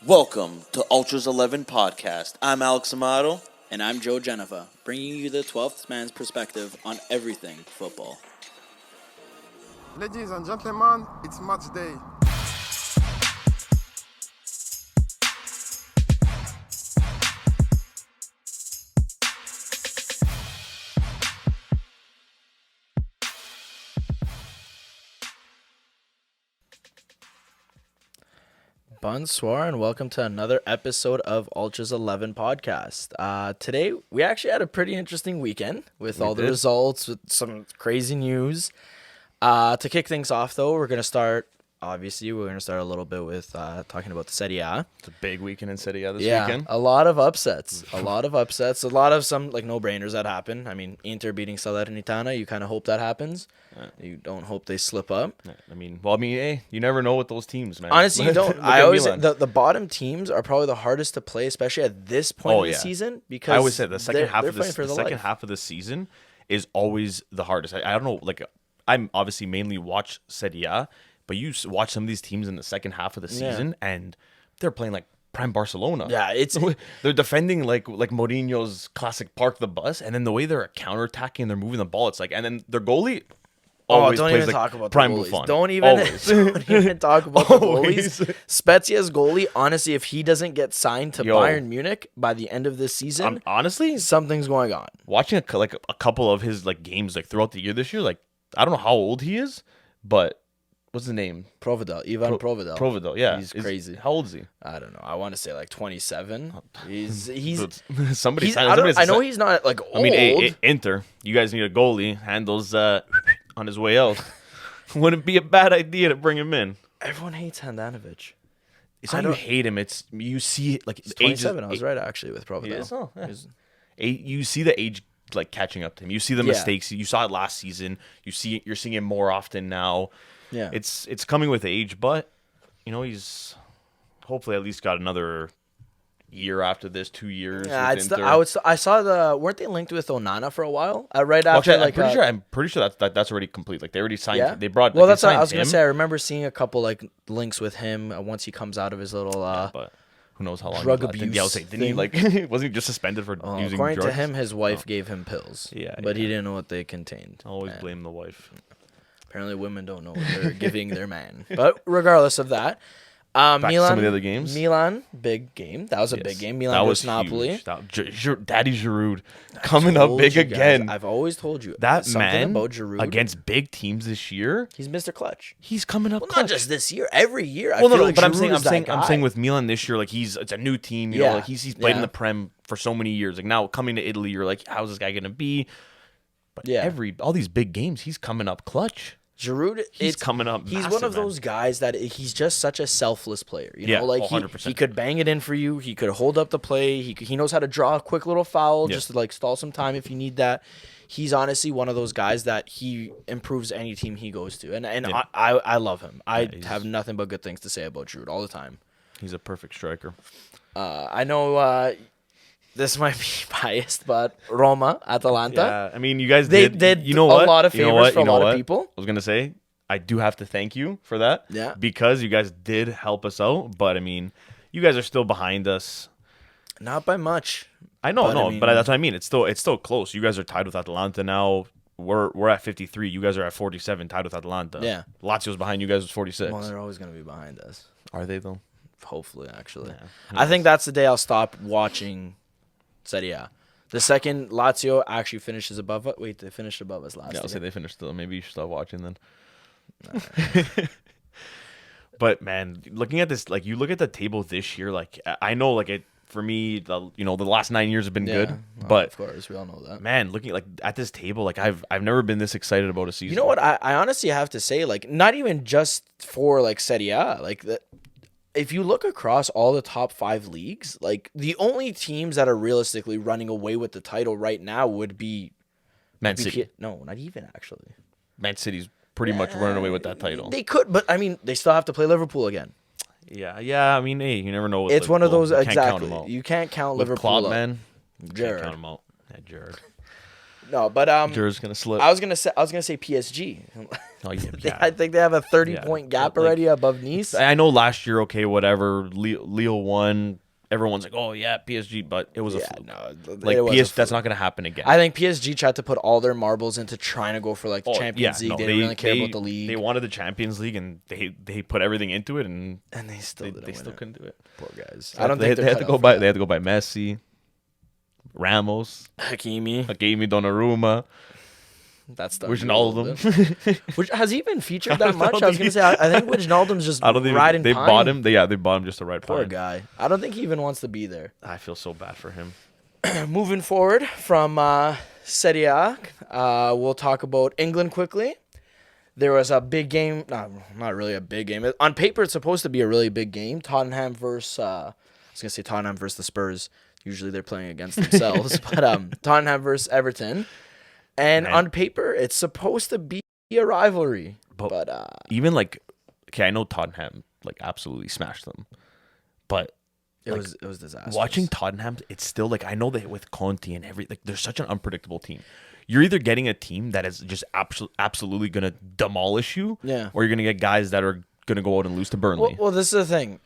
Welcome to Ultras 11 Podcast. I'm Alex Amato. And I'm Joe Geneva, bringing you the 12th man's perspective on everything football. Ladies and gentlemen, it's match day. Bonsoir and welcome to another episode of Ultras 11 Podcast. Today, we actually had a pretty interesting weekend with all the results, with some crazy news. To kick things off, though, we're going to start a little bit with talking about the Serie A. It's a big weekend in Serie A this weekend. A lot of upsets. A lot of some no-brainers that happen. I mean, Inter beating Salernitana, you kind of hope that happens. You don't hope they slip up. Hey, you never know with those teams, man. Honestly, you don't. I always the bottom teams are probably the hardest to play, especially at this point in the season. Because I always say the second half of the season is always the hardest. I don't know, I'm obviously mainly watch Serie A, but you watch some of these teams in the second half of the season, and they're playing like prime Barcelona. Yeah, they're defending like Mourinho's classic park the bus, and then the way they're counterattacking, they're moving the ball. It's like, and then their goalie. Don't even talk about the goalies. Buffon. Don't even talk about the goalies. Spezia's goalie, honestly, if he doesn't get signed to Bayern Munich by the end of this season, honestly, something's going on. Watching a couple of his games throughout the year this year, I don't know how old he is, but what's his name? Ivan Provedel. Provedel, yeah, he's crazy. How old is he? I don't know. I want to say 27. He's somebody. I know he's not old. I mean, Inter, you guys need a goalie. Handles on his way out. Wouldn't be a bad idea to bring him in. Everyone hates Handanovic. It's not you hate him. It's you see he's 27. I was right actually with Provedel. You see the age catching up to him. You see the mistakes. You saw it last season. You're seeing it more often now. Yeah, it's coming with age, but he's hopefully at least got another year after this, 2 years. Yeah, I saw weren't they linked with Onana for a while? Right after, I'm pretty sure that's already complete. They already signed. Yeah? They brought. Well, that's what I was gonna say. I remember seeing a couple links with him once he comes out of his little. But who knows how long drug abuse? Yeah, didn't he wasn't he just suspended for using according drugs? to him, his wife gave him pills. Yeah, but he didn't know what they contained. Always blame the wife. Apparently, women don't know what they're giving their man. But regardless of that, Back to some of the other games. Milan, big game. That was a big game. Milan versus Napoli. Daddy Giroud coming up big again. I've always told you that man about Giroud against big teams this year. He's Mr. Clutch. He's coming up. Well, clutch. not just this year. Every year. But I'm saying with Milan this year, it's a new team. He's played in the Prem for so many years. Now coming to Italy, you're like, how's this guy gonna be? But all these big games, he's coming up clutch. Giroud, he's coming up. He's massive, one of those guys that he's just such a selfless player. You know, 100%. He could bang it in for you. He could hold up the play. He knows how to draw a quick little foul just to stall some time if you need that. He's honestly one of those guys that he improves any team he goes to, and I love him. I have nothing but good things to say about Giroud all the time. He's a perfect striker. I know. This might be biased, but Roma, Atalanta. Yeah, I mean, you guys did you know what? A lot of favors for a lot of people. I was going to say, I do have to thank you for that. Yeah. Because you guys did help us out. But, I mean, you guys are still behind us. Not by much. I know, but that's what I mean. It's still close. You guys are tied with Atalanta now. We're at 53. You guys are at 47, tied with Atalanta. Yeah. Lazio's behind you guys with 46. Well, they're always going to be behind us. Are they, though? Hopefully, actually. Yeah. I think that's the day I'll stop watching Serie A. The second Lazio actually finishes above us. Wait, they finished above us last year. I'll say they finished though. Maybe you should stop watching then. Right. But man, looking at this, you look at the table this year, I know, it for me, the last 9 years have been good, well, but of course we all know that. Man, looking at this table, I've never been this excited about a season. You know what? I honestly have to say, not even just for Serie A, if you look across all the top 5 leagues, the only teams that are realistically running away with the title right now would be Man City. No, not even actually. Man City's pretty much running away with that title. They could, but I mean, they still have to play Liverpool again. Yeah. I mean, hey, you never know. It's Liverpool. one of those You can't count them exactly. out. You can't count With Liverpool. Klopp, man. You Jared. can't count them out. Yeah, Jared. No, but Jur's gonna slip. I was gonna say PSG. Oh yeah. I think they have a 30-point gap already above Nice. I know last year, okay, whatever. Leo won. Everyone's like, oh yeah, PSG, but it was a fluke. No, like PSG, that's not gonna happen again. I think PSG tried to put all their marbles into trying to go for like the Champions League. They didn't really care about the league. They wanted the Champions League, and they put everything into it, and they still couldn't do it. Poor guys. I don't think they had to go by. They had to go by Messi, Ramos, Hakimi, Donnarumma. That's the Wijnaldum. Which has he been featured that much? I was gonna say I think Wijnaldum's just riding. They pine. bought him. They bought him just to ride. Poor pine. guy. I don't think he even wants to be there. I feel so bad for him. Moving forward from Serie A, we'll talk about England quickly. There was a big game. Not really a big game. On paper, it's supposed to be a really big game. Tottenham versus the Spurs. Usually they're playing against themselves, but Tottenham versus Everton. And on paper, it's supposed to be a rivalry. But even I know Tottenham absolutely smashed them, but it was disastrous. Watching Tottenham, it's still I know that with Conte and they're such an unpredictable team. You're either getting a team that is just absolutely gonna demolish you, or you're gonna get guys that are gonna go out and lose to Burnley. Well, this is the thing.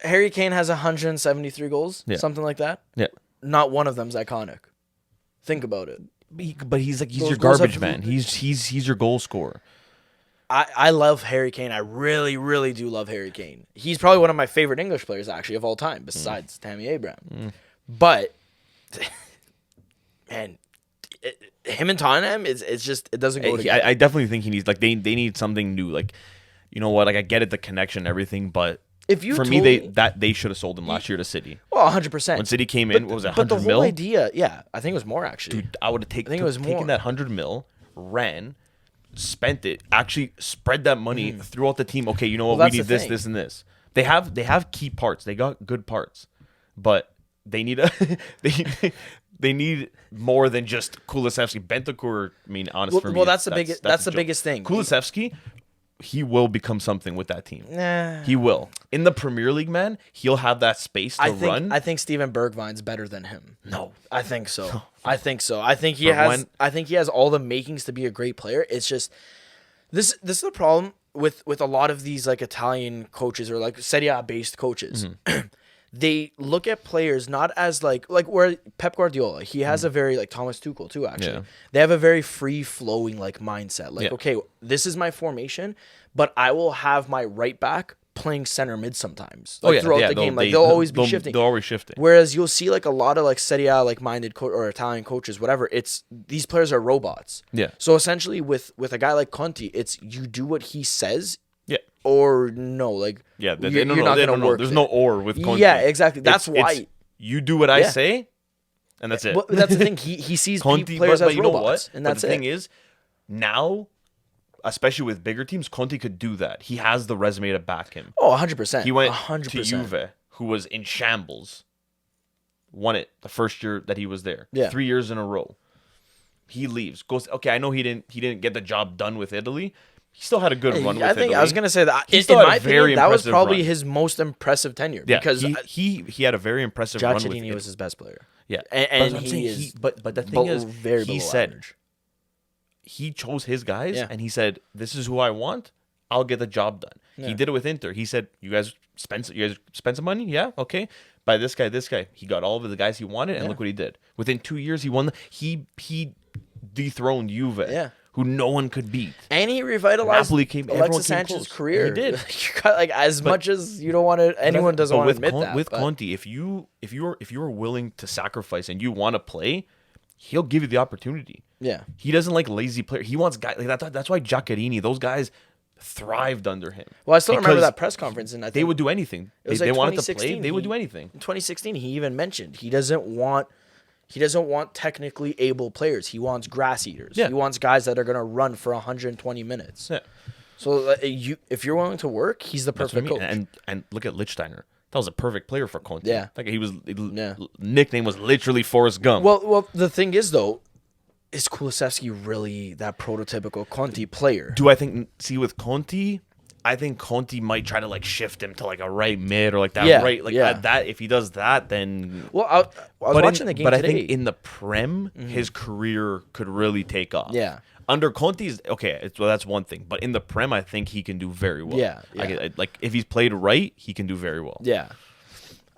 Harry Kane has 173 goals, something like that. Yeah, not one of them's iconic. Think about it. But he's your garbage man. He's your goal scorer. I love Harry Kane. I really, really do love Harry Kane. He's probably one of my favorite English players actually of all time, besides Tammy Abraham. But man, him and Tottenham, it's just it doesn't go together. I definitely think he needs they need something new. You know what? I get it, the connection, and everything, but for me, they should have sold him last year to City. Well, 100%. When City came in, what was it, 100 mil? But the whole idea, I think it was more actually. Dude, I would have taken that 100 mil, ran, spent it, actually spread that money throughout the team. Okay, you know what? We need this, this, and this. They have key parts. They got good parts, but they need they need more than just Kulusevski. Bentancur, for me. Well, that's the biggest thing. Kulusevski, he will become something with that team. Nah. He will. In the Premier League, man, he'll have that space to run. I think Steven Bergwijn's better than him. No. I think so. No. I think he has all the makings to be a great player. It's just this is the problem with a lot of these Italian coaches or Serie A based coaches. They look at players not as where Pep Guardiola, he has a very Thomas Tuchel too, actually. Yeah. They have a very free flowing mindset. Okay, this is my formation, but I will have my right back playing center mid sometimes. Throughout the game. They'll always be shifting. They're always shifting. Whereas you'll see a lot of Serie A minded or Italian coaches, whatever, it's these players are robots. Yeah. So essentially with a guy like Conte, it's you do what he says. Yeah. Or no, you're not going to work. There's no or with Conte. Yeah, exactly. That's why you do what I say, and that's it. But that's the thing. He sees Conte, players as robots, and that's it. The thing is, now, especially with bigger teams, Conte could do that. He has the resume to back him. Oh, 100%. He went to Juve, who was in shambles, won it the first year that he was there. Yeah. 3 years in a row. He leaves. Goes. Okay, I know he didn't get the job done with Italy. He still had a good run with Italy. I was going to say that. In my opinion, that was probably his most impressive tenure. Yeah, because he had a very impressive run with Giacchini was his best player. Yeah. And he is but the thing is, very he said average. He chose his guys, and he said, this is who I want. I'll get the job done. Yeah. He did it with Inter. He said, you guys spend some money? Yeah, okay. By this guy. He got all of the guys he wanted, and look what he did. Within 2 years, he won. He dethroned Juve. Yeah. Who no one could beat, and he revitalized Alexis Sanchez's career. He did. Much as you don't want to, anyone doesn't want to admit that. With Conte, if you are willing to sacrifice and you want to play, he'll give you the opportunity. Yeah, he doesn't like lazy players. He wants guys that's why Giacchini, those guys thrived under him. Well, I still remember that press conference, and I think they would do anything. They wanted to play. They would do anything. In 2016, he even mentioned he doesn't want technically able players. He wants grass eaters. Yeah. He wants guys that are going to run for 120 minutes. Yeah. So if you're willing to work, he's the perfect coach. And look at Lichtsteiner. That was a perfect player for Conte. Yeah. Nickname was literally Forrest Gump. Well, the thing is though, is Kulusevski really that prototypical Conte player? Do I think with Conte, I think Conte might try to like shift him to like a right mid or like that that if he does that, then Well, I was watching the game but today. I think in the Prem, his career could really take off. Yeah. Under Conte's well, that's one thing, but in the Prem, I think he can do very well. Yeah. Like if he's played right, he can do very well. Yeah.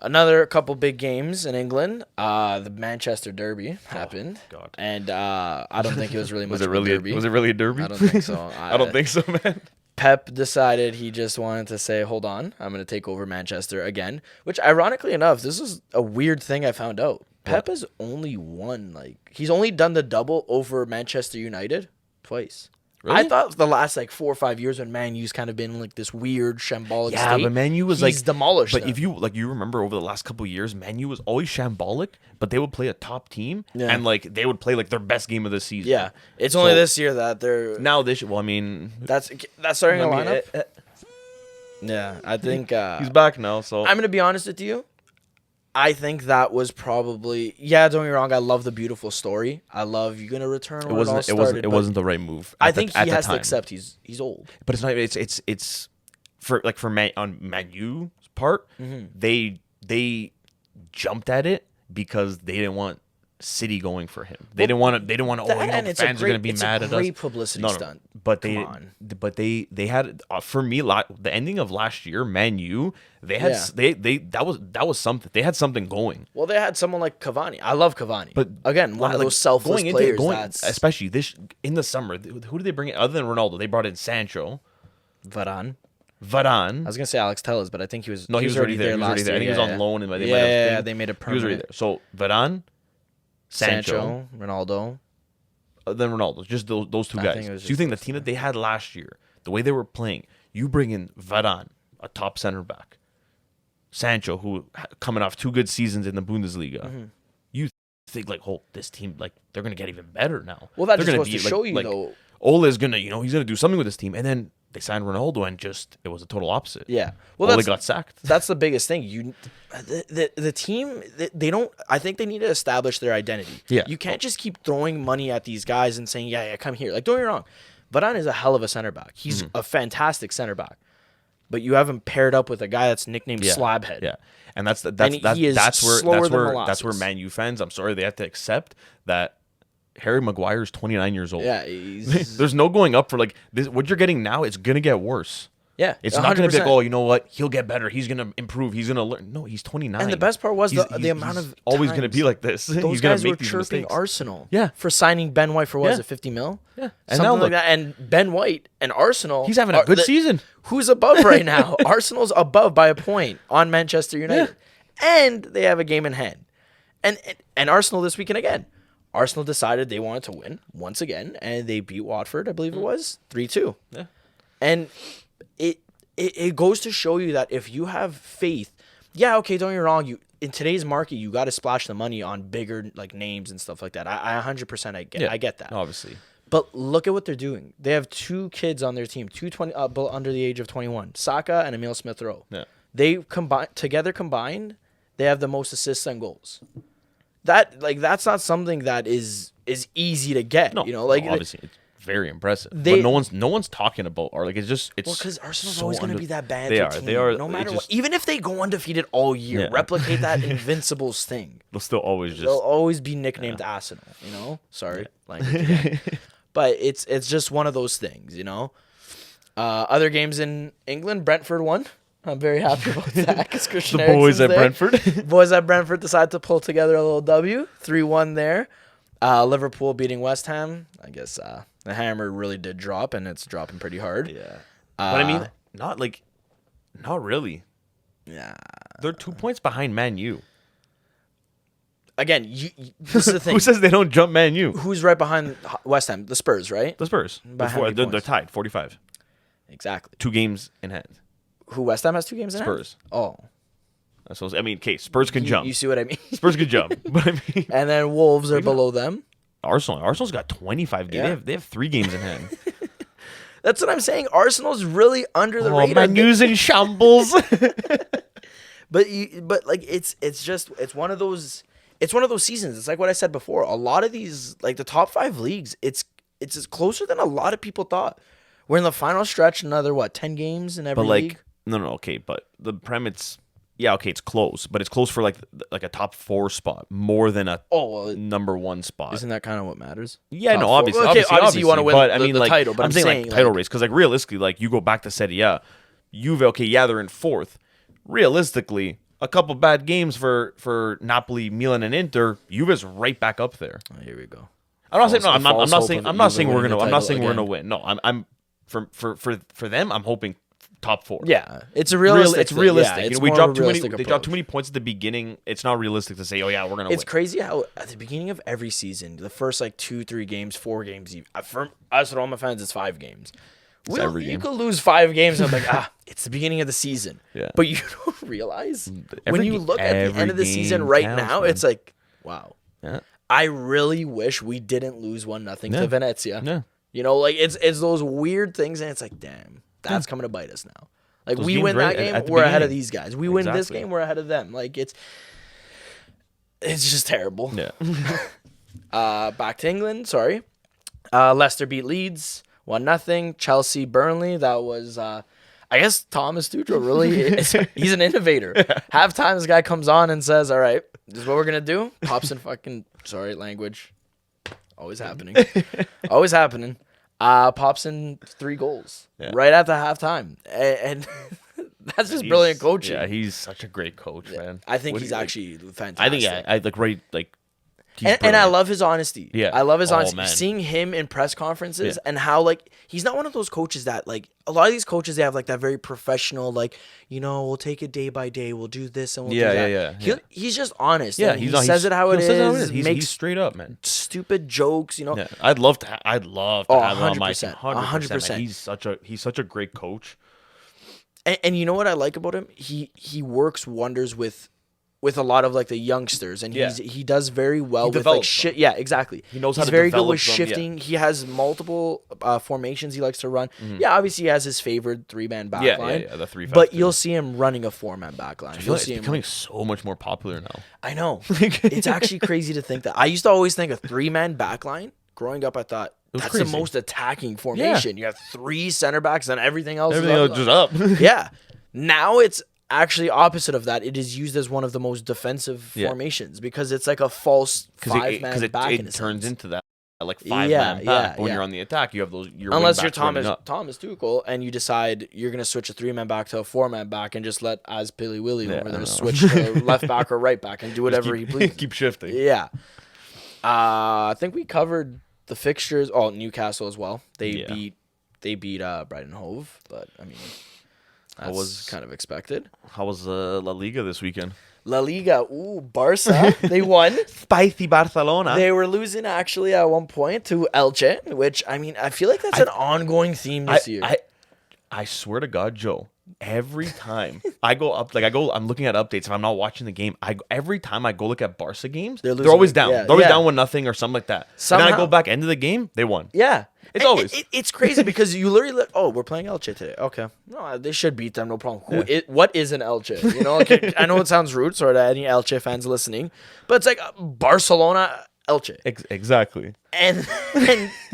Another couple big games in England. The Manchester Derby happened. God. And I don't think it was really much of really a derby. was it really a derby? I don't think so. I don't think so, man. Pep decided he just wanted to say, hold on, I'm going to take over Manchester again. Which, ironically enough, this is a weird thing I found out. Pep has only won, he's only done the double over Manchester United twice. Really? I thought the last 4 or 5 years when Man U's kind of been like this weird shambolic state. Yeah, but Man U was he's demolished. But them. if you remember over the last couple of years, Man U was always shambolic, but they would play a top team and they would play their best game of the season. Yeah, it's only this year that they're now this. Well, I mean, that's starting a lineup. Yeah, I think he's back now. So I'm gonna be honest with you. I think that was probably don't get me wrong. I love the beautiful story. I love you're gonna return. It wasn't the right move. I think he has to accept he's old. But it's not. It's for Man U's part. They jumped at it because they didn't want City going for him. They didn't want to. The fans are going to be mad at us. It's a great publicity stunt. But they had for me the ending of last year. Man U, they had that was something. They had something going. Well, they had someone like Cavani. I love Cavani, but again, one of those selfless players. Especially this in the summer. Who did they bring in other than Ronaldo? They brought in Sancho, Varane. I was gonna say Alex Telles, but I think he was already there last year. I think he was on loan, and they made a permanent. He was already there. So Varane. Sancho, Ronaldo, then Ronaldo, just those two guys. So you think the team that they had last year, the way they were playing, you bring in Varane, a top center back, Sancho, who coming off 2 good seasons in the Bundesliga, you think this team they're gonna get even better now. Well, that just goes to show you though. Ole's gonna he's gonna do something with this team, and then they signed Ronaldo, and it was a total opposite. Yeah, well, Ole got sacked. That's the biggest thing. The team they don't. I think they need to establish their identity. Yeah, you can't just keep throwing money at these guys and saying, yeah, come here. Don't get me wrong, Varane is a hell of a center back. He's a fantastic center back, but you have him paired up with a guy that's nicknamed Slabhead. Yeah, and that's where Man U fans. I'm sorry, they have to accept that. Harry Maguire's 29 years old. Yeah, there's no going up for this. What you're getting now, it's gonna get worse. Yeah, it's 100%. Not gonna be like, oh, you know what? He'll get better. He's gonna improve. He's gonna learn. No, he's 29. And the best part was the amount of always gonna be like this. Those he's gonna guys make were these chirping mistakes. Arsenal. Yeah, for signing Ben White for what is it, 50 mil? Yeah, and something like that. And Ben White and Arsenal, he's having a good season. Who's above right now? Arsenal's above by a point on Manchester United, and they have a game in hand. And Arsenal this weekend again. Arsenal decided they wanted to win once again, and they beat Watford, I believe it was, 3-2. Yeah. And it goes to show you that if you have faith, don't get me wrong, in today's market, you got to splash the money on bigger names and stuff like that. I 100% I get that. Obviously. But look at what they're doing. They have 2 kids on their team, under the age of 21, Saka and Emil Smith-Rowe. Yeah. They combined, they have the most assists and goals. That's not something that is easy to get. No, obviously it's very impressive. But no one's talking about it's because Arsenal's always going to be that bad. They are. No matter what, even if they go undefeated all year, replicate that Invincibles thing. They'll always be nicknamed Arsenal. Sorry, but it's just one of those things. Other games in England, Brentford won. I'm very happy about that because Christian the boys at Brentford. Boys at Brentford decided to pull together a little W, 3-1 there. Liverpool beating West Ham. I guess the hammer really did drop, and it's dropping pretty hard. Yeah, but I mean, not really. Yeah, they're 2 points behind Man U. Again, this is the thing. Who says they don't jump Man U? Who's right behind West Ham? The Spurs, right? The Spurs. They're tied, 45. Exactly. 2 games in hand. Who, West Ham has 2 games in hand? Spurs. Oh. I mean, Spurs can jump. You see what I mean? Spurs can jump. But I mean, and then Wolves are below them. Arsenal's got 25 games. Yeah. They have 3 games in hand. That's what I'm saying. Arsenal's really under the radar. Man U's in shambles. But it's one of those seasons. It's like what I said before. A lot of these, the top 5 leagues, it's closer than a lot of people thought. We're in the final stretch. Another 10 games in every league. No, okay, but the Prem, it's close, but it's close for like a top 4 spot more than a number 1 spot. Isn't that kind of what matters? Yeah, top obviously, obviously you want to win but the title. But I'm saying title race, because realistically, you go back to Serie A, Juve, they're in 4th. Realistically, a couple bad games for Napoli, Milan, and Inter, Juve's right back up there. Oh, here we go. I'm not saying we're gonna win. No, I'm for them, I'm hoping top 4. Yeah, it's realistic. It's realistic. Yeah, it's we dropped too many. They dropped too many points at the beginning. It's not realistic to say, oh yeah, we're gonna win. It's crazy how at the beginning of every season, the first 2, 3 games, 4 games, for us Roma fans, it's 5 games. You could lose 5 games and I'm like, it's the beginning of the season. Yeah. But you don't realize when you look at the end of the season right now, man. It's like, wow. Yeah. I really wish we didn't lose 1-0 to Venezia. Yeah. It's those weird things, and it's like, damn, that's coming to bite us now. Like, those we win that game, we're ahead of these guys. We win this game, we're ahead of them. Like, it's just terrible. Yeah. Back to England, sorry. Leicester beat Leeds 1-0. Chelsea, Burnley. That was, I guess, Thomas Tuchel really. He's an innovator. Halftime, this guy comes on and says, "All right, this is what we're gonna do." Pops in fucking language. Always happening. Always happening. Pops in 3 goals right after halftime, and that's just brilliant coaching. Yeah, he's such a great coach, man. I think he's actually fantastic. I think I great and I love his honesty. Yeah. I love his honesty. Man. Seeing him in press conferences and how he's not one of those coaches that a lot of these coaches, they have that very professional, we'll take it day by day. We'll do this and we'll do that. Yeah. He's just honest. Yeah, he says it how it is. He's straight up, man. Stupid jokes, Yeah. I'd love to have him on my team. 100%. He's such a great coach. And you know what I like about him? He works wonders with a lot of the youngsters, and he does very well with shit. Yeah, exactly. He knows how He's to very develop good with shifting. He has multiple formations he likes to run. Mm-hmm. Yeah, obviously he has his favored 3-man back line. Yeah, the 3-5. But you'll see him running a 4-man back line. It's becoming so much more popular now. I know. It's actually crazy to think that. I used to always think a 3-man back line. Growing up, I thought that's crazy. The most attacking formation. You have 3 center backs and everything else is just up. Yeah. Now it's actually opposite of that. It is used as one of the most defensive formations because it's like a false 5-man back. It turns into that 5-man back. But when you're on the attack, you have those. Unless you're Thomas Tuchel and you decide you're gonna switch a 3-man back to a 4-man back and just let Pilly Willy over there switch to left back or right back and do whatever he pleases. Keep shifting. Yeah. I think we covered the fixtures. Oh, Newcastle as well. They beat Brighton Hove, but I mean. That was kind of expected. How was La Liga this weekend? La Liga, Barca, they won. Spicy Barcelona. They were losing actually at one point to Elche, which, I mean, I feel like that's an ongoing theme this year. I swear to God, Joe, every time I go up, I'm looking at updates. If I'm not watching the game, every time I go look at Barca games, they're always down. They're always down 1-0 or something like that. Somehow, and then I go back into the game, they won. Yeah. It's always. It's crazy because you literally we're playing Elche today. Okay. No, they should beat them, no problem. What is an Elche? I know it sounds rude, sorry to any Elche fans listening, but it's like Barcelona, Elche. Exactly. And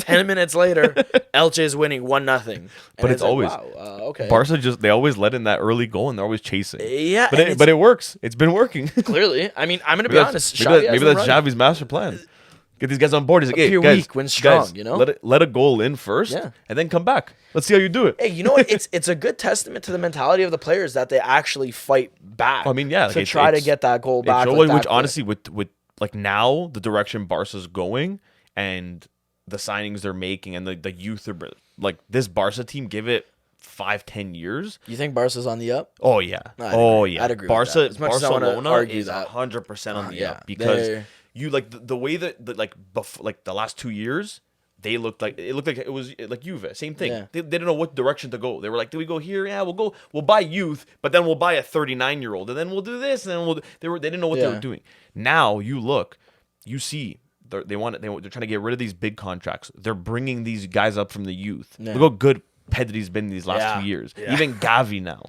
10 minutes later, Elche is winning 1-0. But it's always okay. Barca they always let in that early goal and they're always chasing. Yeah, but it works. It's been working. Clearly, I mean, I'm gonna be honest. Maybe that's Xavi's master plan. Get these guys on board. He's like, hey, guys, weak, win strong, let a goal in first, and then come back. Let's see how you do it. Hey, you know what? It's a good testament to the mentality of the players that they actually fight back. I mean, yeah, to try to get that goal back. Which honestly, with now the direction Barca's going and the signings they're making and the youth are this Barca team, give it 5-10 years. You think Barca's on the up? Oh yeah, I'd agree. Barca, with that. Barcelona is 100% on the up because. You the way that the last 2 years they looked like it was like Juve, same thing. Yeah. They didn't know what direction to go. They were like, do we go here? Yeah, we'll buy youth, but then we'll buy a 39-year-old, and then we'll do this, and then they didn't know what they were doing. Now you see they're trying to get rid of these big contracts. They're bringing these guys up from the youth. Yeah. Look how good Pedri's been these last 2 years. Yeah. Even Gavi now.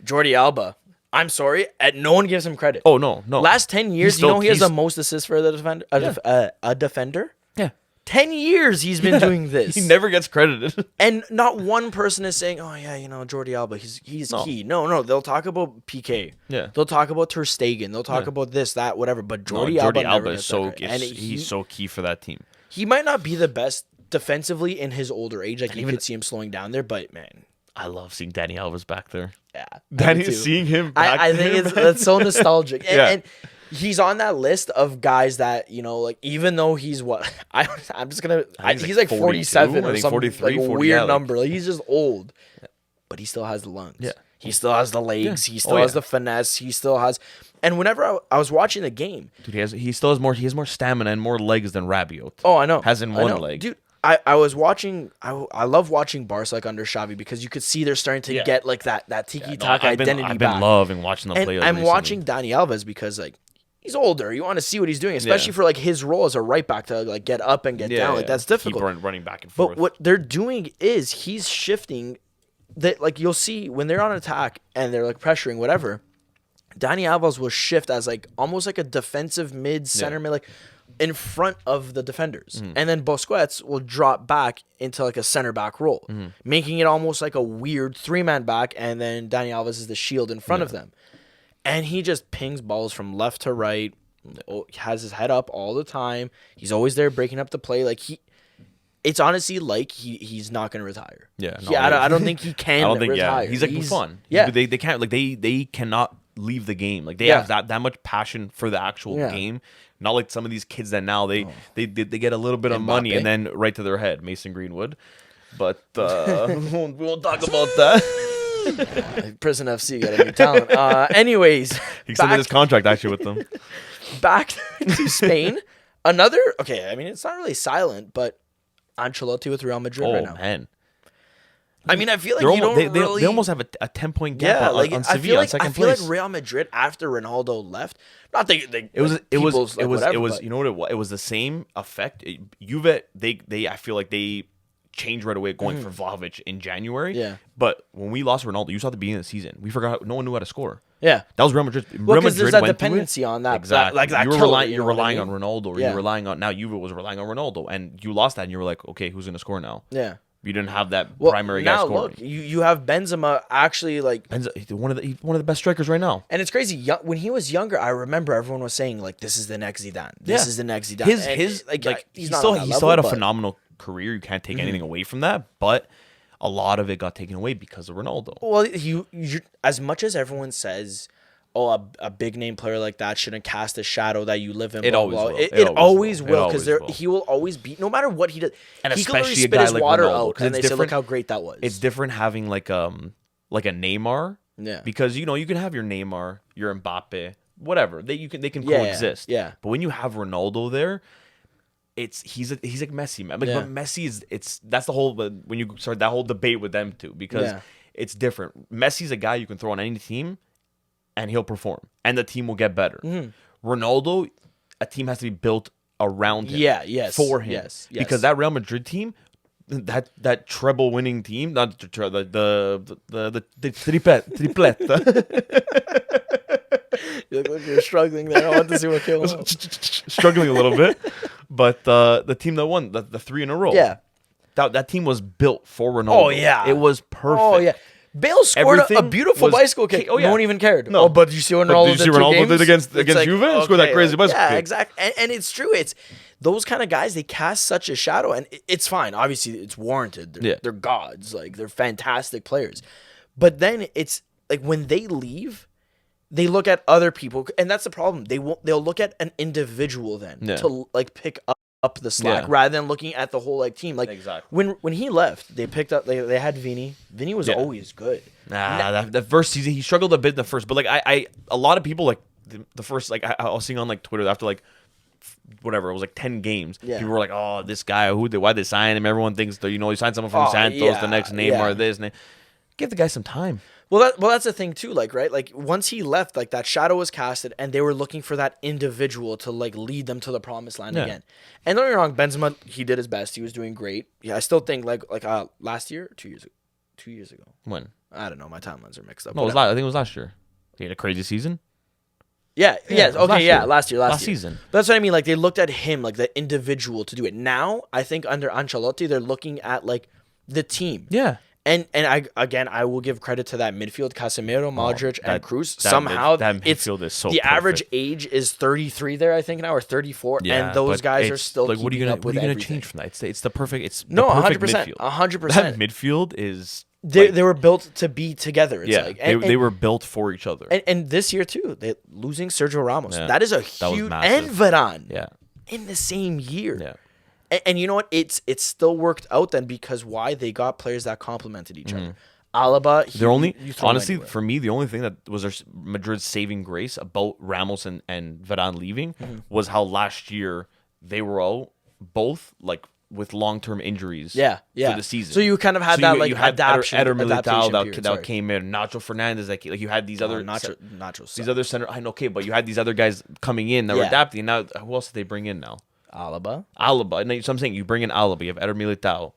Jordi Alba. I'm sorry, no one gives him credit. Oh no. Last 10 years, he has the most assists for a defender. Yeah. 10 years he's been doing this. He never gets credited. And not one person is saying, oh, yeah, Jordi Alba, he's key. No. They'll talk about PK. Yeah. They'll talk about Ter Stegen. They'll talk about this, that, whatever. But Jordi Alba is he's so key for that team. He might not be the best defensively in his older age. Like, you could see him slowing down there. But, man. I love seeing Danny Alves back there. Yeah. Seeing him back I think it's so nostalgic. And he's on that list of guys that, even though he's he's like 47 or something, 43, like a 40, weird number. Like, he's just old, but he still has the lungs. Yeah. He still has the legs. He still has the finesse. He still has, and whenever I was watching the game, dude, he has more stamina and more legs than Rabiot. Oh, I know. Has in one leg. Dude, I was watching. I love watching Barca like under Xavi because you could see they're starting to get like that tiki-taka identity I've back. been loving watching them play. And I'm watching Dani Alves because like he's older. You want to see what he's doing, especially for like his role as a right back to like get up and get down. Like that's difficult. Keep running back and forth. But what they're doing is he's shifting. That like you'll see when they're on attack and they're like pressuring whatever. Dani Alves will shift as like almost like a defensive mid center mid, like in front of the defenders. And then Busquets will drop back into like a center back role, making it almost like a weird 3-man back. And then Dani Alves is the shield in front of them. And he just pings balls from left to right, has his head up all the time. He's always there breaking up the play. Like it's honestly like he's not going to retire. I don't think he can retire. He's like fun. Yeah. They can't, like they cannot leave the game. Like they have that much passion for the actual game. Not like some of these kids that now they get a little bit of money and then right to their head. Mason Greenwood, but we won't talk about that. Prison FC got a new talent. Anyways, he extended his contract actually with them. Back to Spain. Another I mean it's not really silent, but Ancelotti with Real Madrid right now. Oh man. I mean, I feel like they almost have a 10-point gap on Sevilla on second place. I feel like Real Madrid after Ronaldo left, not they it was you know what it was? It was the same effect. Juve I feel like they changed right away going for Vlahovic in January. Yeah. But when we lost Ronaldo, you saw at the beginning of the season, we forgot no one knew how to score. Yeah. That was Real Madrid. Well, because there's that dependency on that. Exactly. Like that you're relying on Ronaldo, or you're relying on now Juve was relying on Ronaldo, and you lost that, and you were like, okay, who's gonna score now? Yeah. You didn't have that primary guy scoring. Look, you have Benzema actually like one of the best strikers right now. And it's crazy. When he was younger, I remember everyone was saying like, "This is the next Zidane. This is the next Zidane." He still had a phenomenal career. You can't take anything away from that, but a lot of it got taken away because of Ronaldo. Well, you as much as everyone says, "Oh, a big name player like that shouldn't cast a shadow that you live in." It always will because he will always be, no matter what he does. And he especially can a guy spit his like water Ronaldo, out, and they say, "Look how great that was." It's different having like a Neymar, because you can have your Neymar, your Mbappe, whatever they can coexist. Yeah. But when you have Ronaldo there, he's like Messi, man. Like, but Messi that's the whole when you start that whole debate with them too, because it's different. Messi's a guy you can throw on any team, and he'll perform, and the team will get better. Ronaldo, a team has to be built around him. For him. Yes. Because that Real Madrid team, that treble winning team, not the triplet. You look like you're struggling there. I want to see what came out. Struggling a little bit, but the team that won the 3 in a row. Yeah, that team was built for Ronaldo. Oh yeah, it was perfect. Oh yeah. Bale scored a beautiful bicycle kick. No one even cared. No, but you see what Ronaldo did against Juve? Scored that crazy bicycle kick. Yeah, exactly. And it's true. It's those kind of guys. They cast such a shadow, and it's fine. Obviously, it's warranted. They're gods. Like they're fantastic players. But then it's like when they leave, they look at other people, and that's the problem. They'll look at an individual then to like pick up the slack rather than looking at the whole like team. Like when he left, they picked up. They had Vini. Vini was always good. That first season he struggled a bit in the first, but like a lot of people like the first, like I was seeing on like Twitter after like whatever it was like 10 games. People were like, "Oh, this guy, why'd they sign him?" Everyone thinks that he signed someone from Santos, the next Neymar, this. Give the guy some time. Well, that's the thing too, like, right? Like, once he left, like, that shadow was casted, and they were looking for that individual to, like, lead them to the promised land again. And don't get me wrong, Benzema, he did his best. He was doing great. Yeah, I still think, like last year or 2 years ago? 2 years ago. When? I don't know. My timelines are mixed up. No, I think it was last year. He had a crazy season. Yes. Okay. Yeah. Last year. Last season. But that's what I mean. Like they looked at him, like the individual, to do it. Now I think under Ancelotti, they're looking at like the team. Yeah. And I will give credit to that midfield: Casemiro, Modric, and Cruz. That Somehow, midfield is so the perfect. average age is 33 there, I think now, or 34, Yeah, and those but guys are it's still like, what are you keeping gonna up with change from that? It's the perfect. It's the No, perfect 100%, midfield. 100%. That midfield is. They were built to be together. It's like, they were built for each other. And this year too, they losing Sergio Ramos. Yeah, that is a that was huge, massive. and Varane. Yeah. In the same year. Yeah. And you know what? It's still worked out then, because why? They got players that complemented each other. Alaba, honestly, for me, the only thing that was Madrid's saving grace about Ramos and Varane leaving was how last year they were all both like with long-term injuries for the season. So you kind of had you had adaptation. Eder Militao period, that came in, Nacho Fernandez, like you had these other Nacho these other center. I know, okay, but you had these other guys coming in that were adapting. Now, who else did they bring in now? Alaba. No, so I'm saying you bring in Alaba, you have Eder Militao.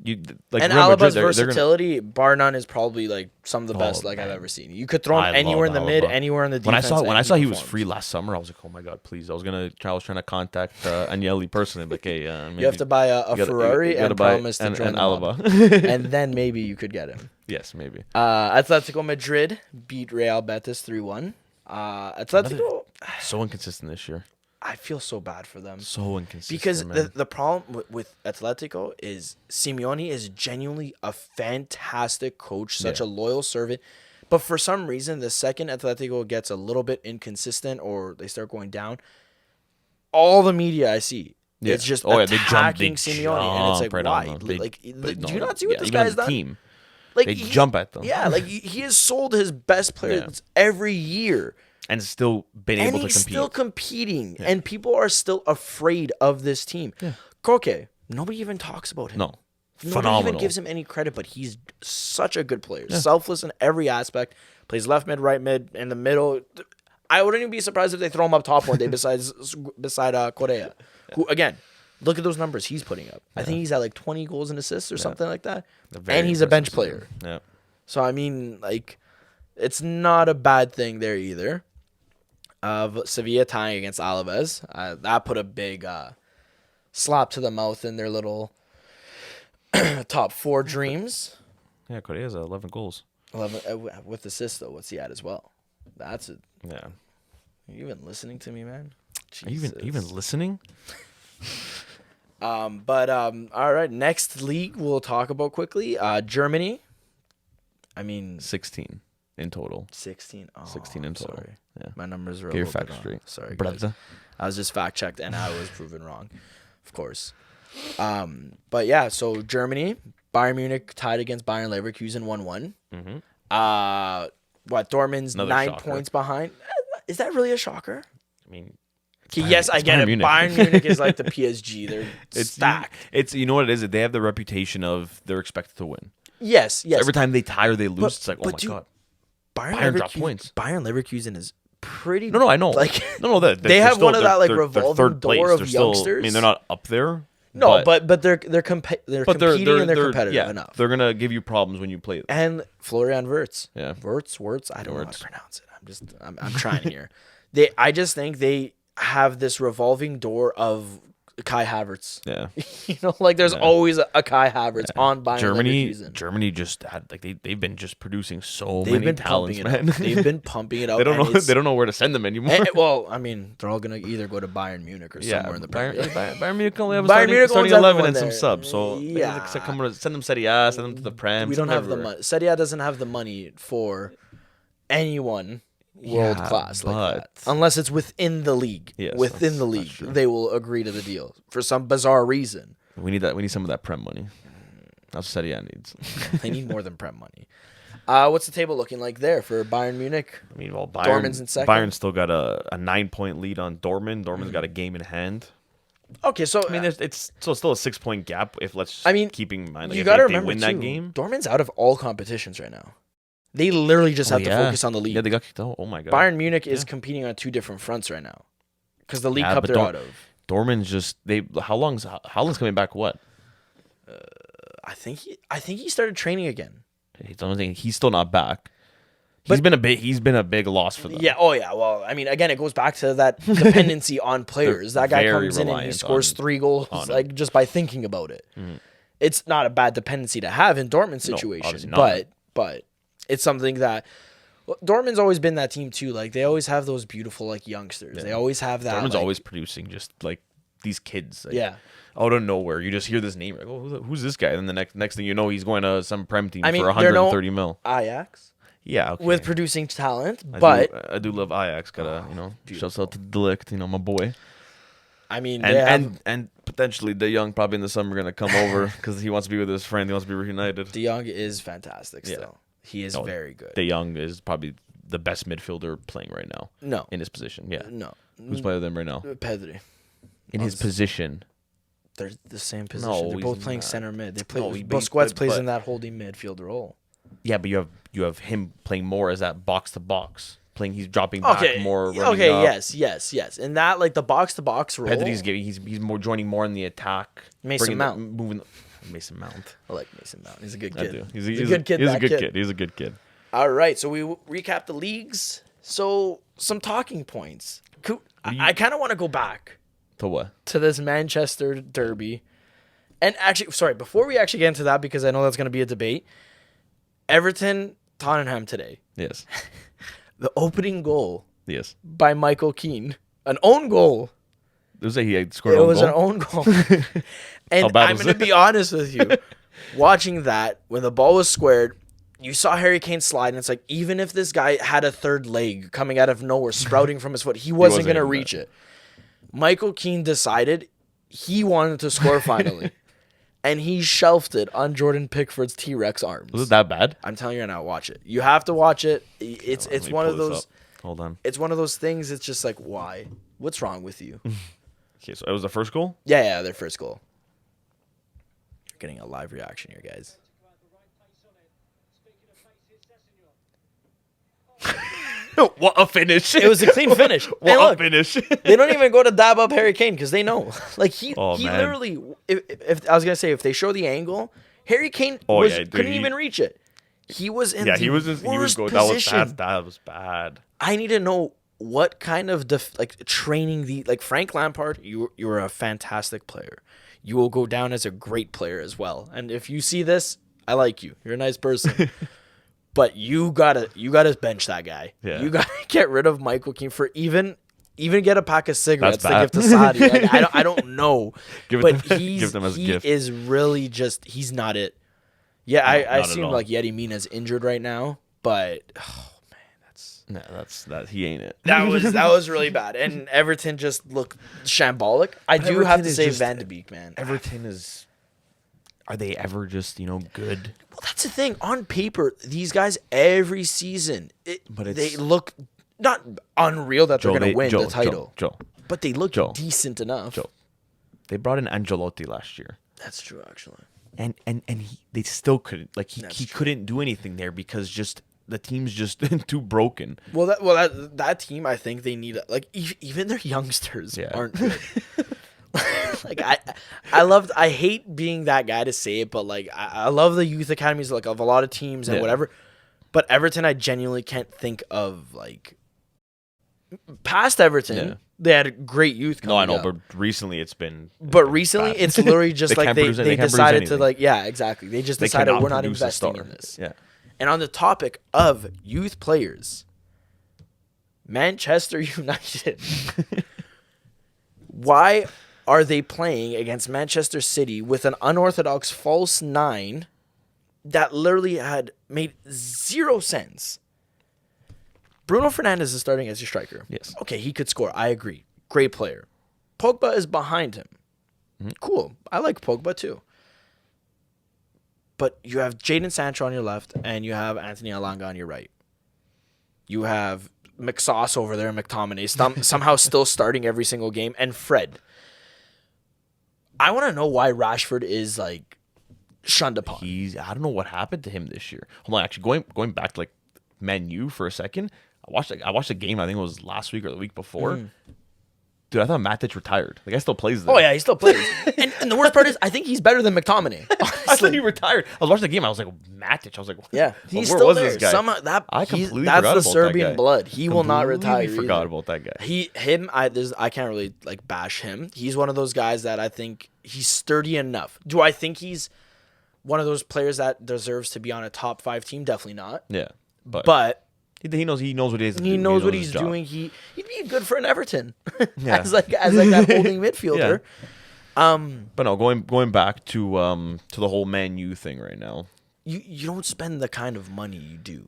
And Real Alaba's Madrid, versatility, bar none, is probably like some of the best I've ever seen. You could throw him anywhere in the mid, anywhere in the defense. When I saw he was free last summer, I was like, oh my god, please! I was trying to contact Agnelli personally, like, hey, you have to buy a Ferrari and promise to join Alaba, and then maybe you could get him. Yes, maybe. Atletico Madrid beat Real Betis 3-1. Atletico So inconsistent this year. I feel so bad for them. So inconsistent. Because the problem with Atletico is Simeone is genuinely a fantastic coach, such a loyal servant. But for some reason, the second Atletico gets a little bit inconsistent or they start going down, all the media I see, it's just attacking Simeone. And it's like, why? Do you not see what this guy's done? Team. Like, they jump at them. Yeah, like he has sold his best players every year. And still been able to compete. And he's still competing. Yeah. And people are still afraid of this team. Yeah. Koke, nobody even talks about him. No. Nobody even gives him any credit, but he's such a good player. Yeah. Selfless in every aspect. Plays left mid, right mid, in the middle. I wouldn't even be surprised if they throw him up top one day beside Correa. Who, again, look at those numbers he's putting up. I think he's at like 20 goals and assists or something like that. And he's a bench player. Yeah. So, I mean, like, it's not a bad thing there either. Sevilla tying against Alaves. That put a big slap to the mouth in their little top four dreams. Yeah, Correa has 11 goals. 11 with assists, though. What's he at as well? That's it. Yeah. Are you even listening to me, man? Are you even listening? All right. Next league we'll talk about quickly. Germany. 16 in total. 16. Oh, 16 in total. Sorry. Yeah. My numbers are Get your facts straight. Sorry, brother. I was just fact checked and I was proven wrong, of course. But yeah, so Germany, Bayern Munich tied against Bayern Leverkusen 1-1. Dortmund's Another 9 shocker. points behind. Is that really a shocker? I mean, yes, I get it. Munich. Bayern Munich is like the PSG. They're stacked. It's you know what it is? They have the reputation of they're expected to win. Yes. So every time they tie or they lose, it's like, oh my god. Bayern dropped points. Bayern Leverkusen is pretty. No, I know. Like, they have still, one of that like they're revolving third door place. of They're still, youngsters. I mean, they're not up there. No, but they're competing and they're competitive enough. They're gonna give you problems when you play them. And Florian Wirtz. Yeah. Wirtz. I don't know how to pronounce it. I'm trying here. I just think they have this revolving door of Kai Havertz. Yeah. Like there's always a Kai Havertz on Bayern Leverkusen. Germany just had they've been just producing many talents, man. They've been pumping it out. They don't know where to send them anymore. They're all gonna either go to Bayern Munich or somewhere in the Premier League. Bayern Munich only have a starting 11 and some subs, so send them Serie A, send them to the Prem. We don't have the money. Serie A doesn't have the money for anyone world class like that, unless it's within the league. Yes, within the league, they will agree to the deal for some bizarre reason. We need that. We need some of that Prem money. That's what Serie A needs. They need more than Prem money. What's the table looking like there for Bayern Munich? Dortmund's in second. Bayern still got a 9-point lead on Dortmund. Dortmund's got a game in hand. Okay, so it's still a 6-point gap. Keeping in mind, you got to remember win that game. Dortmund's out of all competitions right now. They literally just have to focus on the league. Yeah, they got kicked out. Oh my god. Bayern Munich is competing on two different fronts right now because the League Cup they're out of. Dortmund's just How long's coming back? What? I think he started training again. He's still not back. He's been a big loss for them. Yeah. Oh, yeah. Well, I mean, again, it goes back to that dependency on players. That guy very comes in and he reliant scores on- 3 goals, him. just by thinking about it. It's not a bad dependency to have in Dortmund's No, situation, obviously not. but it's something that Dortmund's always been that team too. Like, they always have those beautiful like youngsters. They always have that. Dortmund's like, always producing just like these kids. Like, Yeah. Out of nowhere, you just hear this name. Like, oh, who's this guy? And the next thing you know, he's going to some prem team I mean, for they're 130 mil. Ajax Yeah, okay. with producing talent, I but do love Ajax. Gotta shouts out to Delict, my boy. I mean, And potentially De Jong probably in the summer gonna come over because he wants to be with his friend. He wants to be reunited. De Jong is fantastic. Still, he is very good. De Jong is probably the best midfielder playing right now. No, In his position, yeah. no, Who's playing with him right now? Pedri. In his position. They're the same position. No, They're he's both playing not. center mid. They play. No, Busquets plays but- in that holding midfield role. Yeah, but you have him playing more as that box to box. He's dropping back more. Running up. Yes. And that like the box to box role. Pedri's he's more joining more in the attack. Mason Mount. Moving Mason Mount. I like Mason Mount. He's a good I kid. do. He's a good kid. He's a good kid. He's a good kid. All right, so we recap the leagues. So some talking points. I kind of want to go back To what? to this Manchester derby. And actually, sorry, before we actually get into that, because I know that's going to be a debate, Everton, Tottenham today. Yes. The opening goal Yes. by Michael Keane, an own goal. It was he had scored. It was goal? an own goal. And bad I'm was going to it? be honest with you. Watching that, when the ball was squared, you saw Harry Kane slide, and it's like, even if this guy had a third leg coming out of nowhere, sprouting from his foot, he wasn't going to hitting reach it. Michael Keane decided he wanted to score finally. And he shelved it on Jordan Pickford's T-Rex arms. Was it that bad? I'm telling you right now, watch it. You have to watch it. It's Let me one of pull this those. up. Hold on. It's one of those things. It's just like, why? What's wrong with you? Okay, so it was the first goal. Yeah, their first goal. You're getting a live reaction here, guys. What a finish! It was a clean finish. What And a look, finish! they don't even go to dab up Harry Kane because they know. Like he Oh, man. literally. If I was gonna say, if they show the angle, Harry Kane Dude, couldn't even reach it. He was in Yeah, the he was worst going. position. That was bad. I need to know what kind of training Frank Lampard. You're a fantastic player. You will go down as a great player as well. And if you see this, I like you. You're a nice person. But you gotta bench that guy. Yeah. You gotta get rid of Michael Keane for even get a pack of cigarettes to bad. give to Saudi. Like, I don't know. Give them as a he gift. is really just he's not it. Yeah, No, I not at assume all. like Yeti Mina's injured right now, but No, that. He ain't it. that was really bad. And Everton just looked shambolic. I do Everton have to is say just- Van de Beek, man. Everton is. Are they ever just good? Well, that's the thing. On paper, these guys every season, But they it's- look not unreal that they're going to win the title, Joe, but they look Joe. decent enough. Joe. They brought in Ancelotti last year, That's true, actually. and they still couldn't. Like he That's true. couldn't do anything there because just the team's just too broken. Well, that team, I think they need even their youngsters Yeah. aren't good. Like I hate being that guy to say it, but like I love the youth academies of a lot of teams and Yeah. whatever. But Everton, I genuinely can't think of past Everton. Yeah. They had a great youth. No, I coming know, up. but recently it's been. But recently, bad. it's literally just They like can't produce they they can't produce decided to anything. yeah, exactly. They just They decided cannot we're not produce a investing star. in this. Yeah. And on the topic of youth players, Manchester United. Why are they playing against Manchester City with an unorthodox false 9 that literally had made 0 sense? Bruno Fernandes is starting as your striker. Yes. Okay, he could score. I agree. Great player. Pogba is behind him. Cool. I like Pogba too. But you have Jadon Sancho on your left, and you have Anthony Elanga on your right. You have McSauce over there, McTominay, somehow still starting every single game, and Fred. I want to know why Rashford is shunned upon. I don't know what happened to him this year. Hold on, actually going back to Man U for a second. I watched the game. I think it was last week or the week before. Dude, I thought Matic retired. The guy still plays there. Oh, yeah, he still plays. and the worst part is, I think he's better than McTominay. I thought he retired. I was watching the game. I was like, Matic. I was like, what? Yeah, he's where still was there. this guy? I completely that's forgot the about Serbian that guy. blood. He will not retire. I forgot either. about that guy. I can't really like bash him. He's one of those guys that I think he's sturdy enough. Do I think he's one of those players that deserves to be on a top 5 team? Definitely not. Yeah, But he knows what he is. He knows what he's doing. He'd be good for an Everton Yeah. as like that holding midfielder. Yeah. But no, going back to the whole Man U thing right now. You don't spend the kind of money you do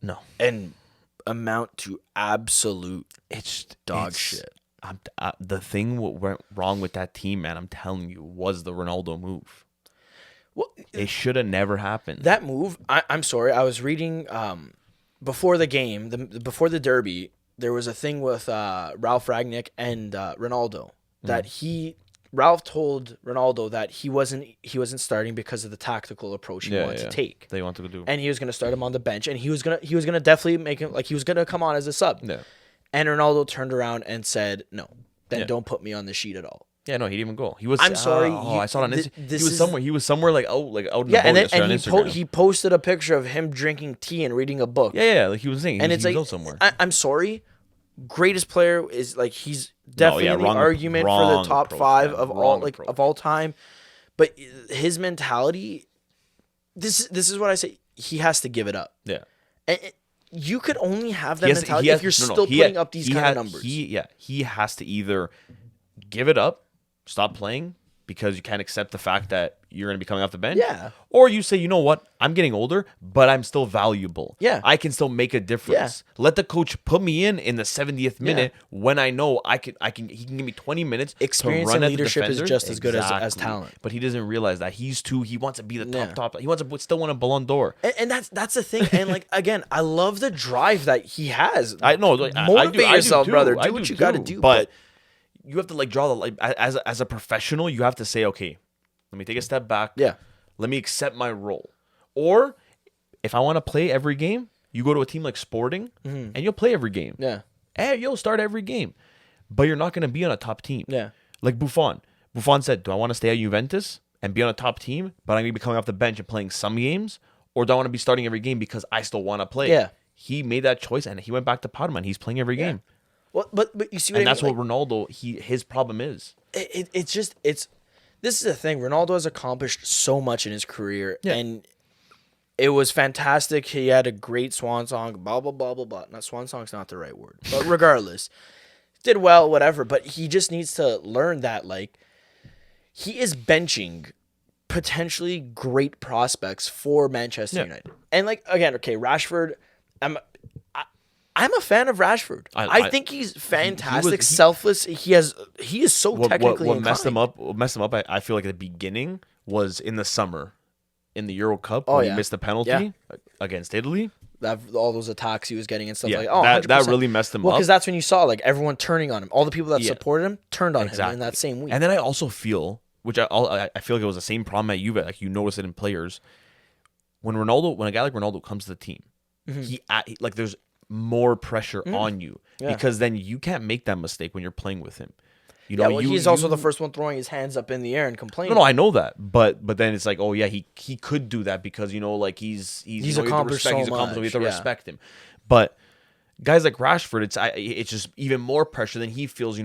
No, and amount to absolute dog it's shit. The thing what went wrong with that team, man, I'm telling you, was the Ronaldo move. Well, It should have never happened. that move. I'm sorry. I was reading before the game, before the derby. There was a thing with Ralph Rangnick and Ronaldo that Ralph told Ronaldo that he wasn't starting because of the tactical approach he wanted to take. They wanted to do. And he was going to start him on the bench, and he was gonna definitely make him like he was gonna come on as a sub. Yeah. And Ronaldo turned around and said, "No, then Yeah. don't put me on the sheet at all." Yeah, no, he didn't even go. He was. I'm sorry, I saw it on Instagram. this He was is- somewhere. He was somewhere like out in the boat And yesterday on Instagram. he posted a picture of him drinking tea and reading a book. Yeah, like he was saying. And he it's was like out somewhere. I'm sorry, greatest player is like he's definitely in the argument for the top approach, 5 man. of Wrong all approach. of all time. But his mentality, this is what I say. He has to give it up. Yeah. And you could only have that He has- mentality he has- if you're no, still he putting ha- up these he kind ha- of numbers. He has to either give it up, stop playing because you can't accept the fact that you're going to be coming off the bench. Yeah. Or you say, you know what, I'm getting older, but I'm still valuable. Yeah. I can still make a difference. Let the coach put me in the 70th minute when I know he can give me 20 minutes. Experience to run and at the leadership is defenders. just as good as Exactly. talent. But he doesn't realize that he wants to be the Yeah. top. He wants to still want a Ballon d'Or. And that's the thing. And like again, I love the drive that he has. I know. I Motivate do yourself, too. brother. I Do what you got to too. do. But you have to like draw the like as a professional. You have to say, okay, let me take a step back. Yeah. Let me accept my role. Or if I want to play every game, you go to a team like Sporting and you'll play every game. Yeah. And you'll start every game, but you're not going to be on a top team. Yeah. Like Buffon. Buffon said, "Do I want to stay at Juventus and be on a top team, but I'm going to be coming off the bench and playing some games, or do I want to be starting every game because I still want to play?" Yeah. He made that choice and he went back to Parma and he's playing every game. Well, but you see what And I that's mean? what Ronaldo, his problem is. This is the thing. Ronaldo has accomplished so much in his career, Yeah. and it was fantastic. He had a great swan song. Blah blah blah blah blah. Not swan song's not the right word, but regardless, did well, whatever. But he just needs to learn that like he is benching potentially great prospects for Manchester United, and like again, okay, Rashford. I'm a fan of Rashford. I think he's fantastic, selfless. He is so technically what inclined. messed him up. I feel like at the beginning was in the summer, in the Euro Cup Oh, when yeah. he missed the penalty Yeah. against Italy. All those attacks he was getting and stuff Yeah, like oh, that 100%. really messed him Well, up. because that's when you saw like everyone turning on him. All the people that Yeah. supported him turned on him Exactly. in that same week. And then I also feel, which I feel like it was the same problem at Juve. Like you notice it in players when a guy like Ronaldo comes to the team, like there's more pressure on you because then you can't make that mistake when you're playing with him. You know, he's also the first one throwing his hands up in the air and complaining. No, I know that, but then it's like, oh yeah, he could do that because like he's accomplished so we have to much, respect him. But guys like Rashford, it's just even more pressure than he feels.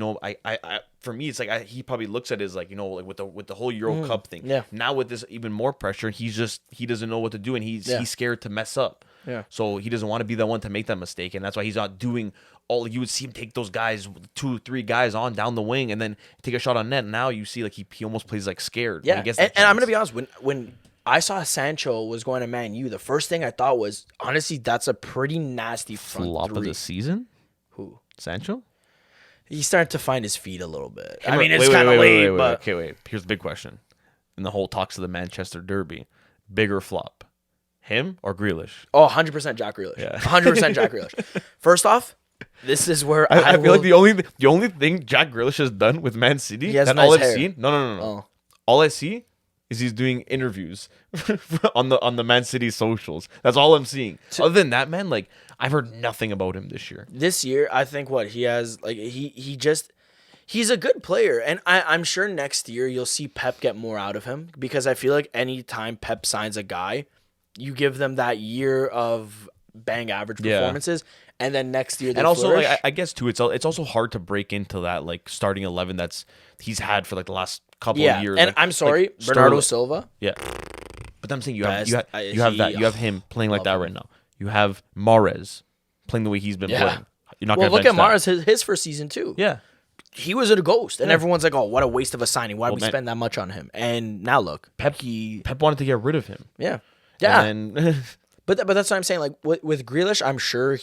For me, it's like he probably looks at it as like like with the whole Euro Cup thing. Yeah. Now with this even more pressure, he doesn't know what to do and he's scared to mess up. Yeah. So he doesn't want to be the one to make that mistake, and that's why he's not doing all. You would see him take those guys, 2-3 guys on down the wing, and then take a shot on net. Now you see like he almost plays like scared. Yeah, when he gets and that I'm chance. gonna be honest. When I saw Sancho was going to Man U, the first thing I thought was honestly that's a pretty nasty front flop three. of the season. Who? Sancho? He's starting to find his feet a little bit. I Wait, mean, it's wait, kind of wait, late, but okay, wait. Here's the big question: in the whole talks of the Manchester Derby, bigger flop, him or Grealish? oh, 100% Jack Grealish. Yeah. 100% Jack Grealish. First off, this is where I feel will- like the only thing Jack Grealish has done with Man City, He has that nice all I've hair. seen. No. Oh. All I see is he's doing interviews on the Man City socials. That's all I'm seeing. Other than that, man, like I've heard nothing about him this year. This year, I think what he has, like He's a good player, and I'm sure next year you'll see Pep get more out of him because I feel like anytime Pep signs a guy, you give them that year of bang average performances, and then next year they and also flourish. like, I guess too, it's also hard to break into that like starting 11 that's he's had for like the last couple of years. And like, I'm sorry, like Bernardo Silva. Yeah, but I'm saying you Best- have him playing like that him. right now. You have Mahrez playing the way he's been playing. You're not Well, gonna look at bench that. Mahrez his first season too. Yeah. He was a ghost, and everyone's like, "Oh, what a waste of a signing! Why did we man. spend that much on him?" And now look, Pep wanted to get rid of him. yeah. And then, But that's what I'm saying. Like with Grealish, I'm sure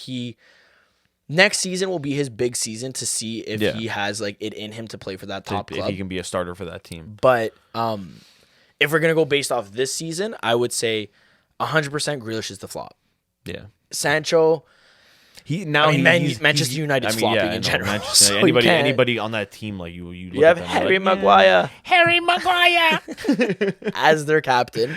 next season will be his big season to see if he has like it in him to play for that top if club. he can be a starter for that team. But if we're gonna go based off this season, I would say 100% Grealish is the flop. Yeah. Sancho. Manchester United's flopping in general. Manchester, So anybody on that team, like you look You have at them, Harry like, Maguire Harry Maguire. as their captain.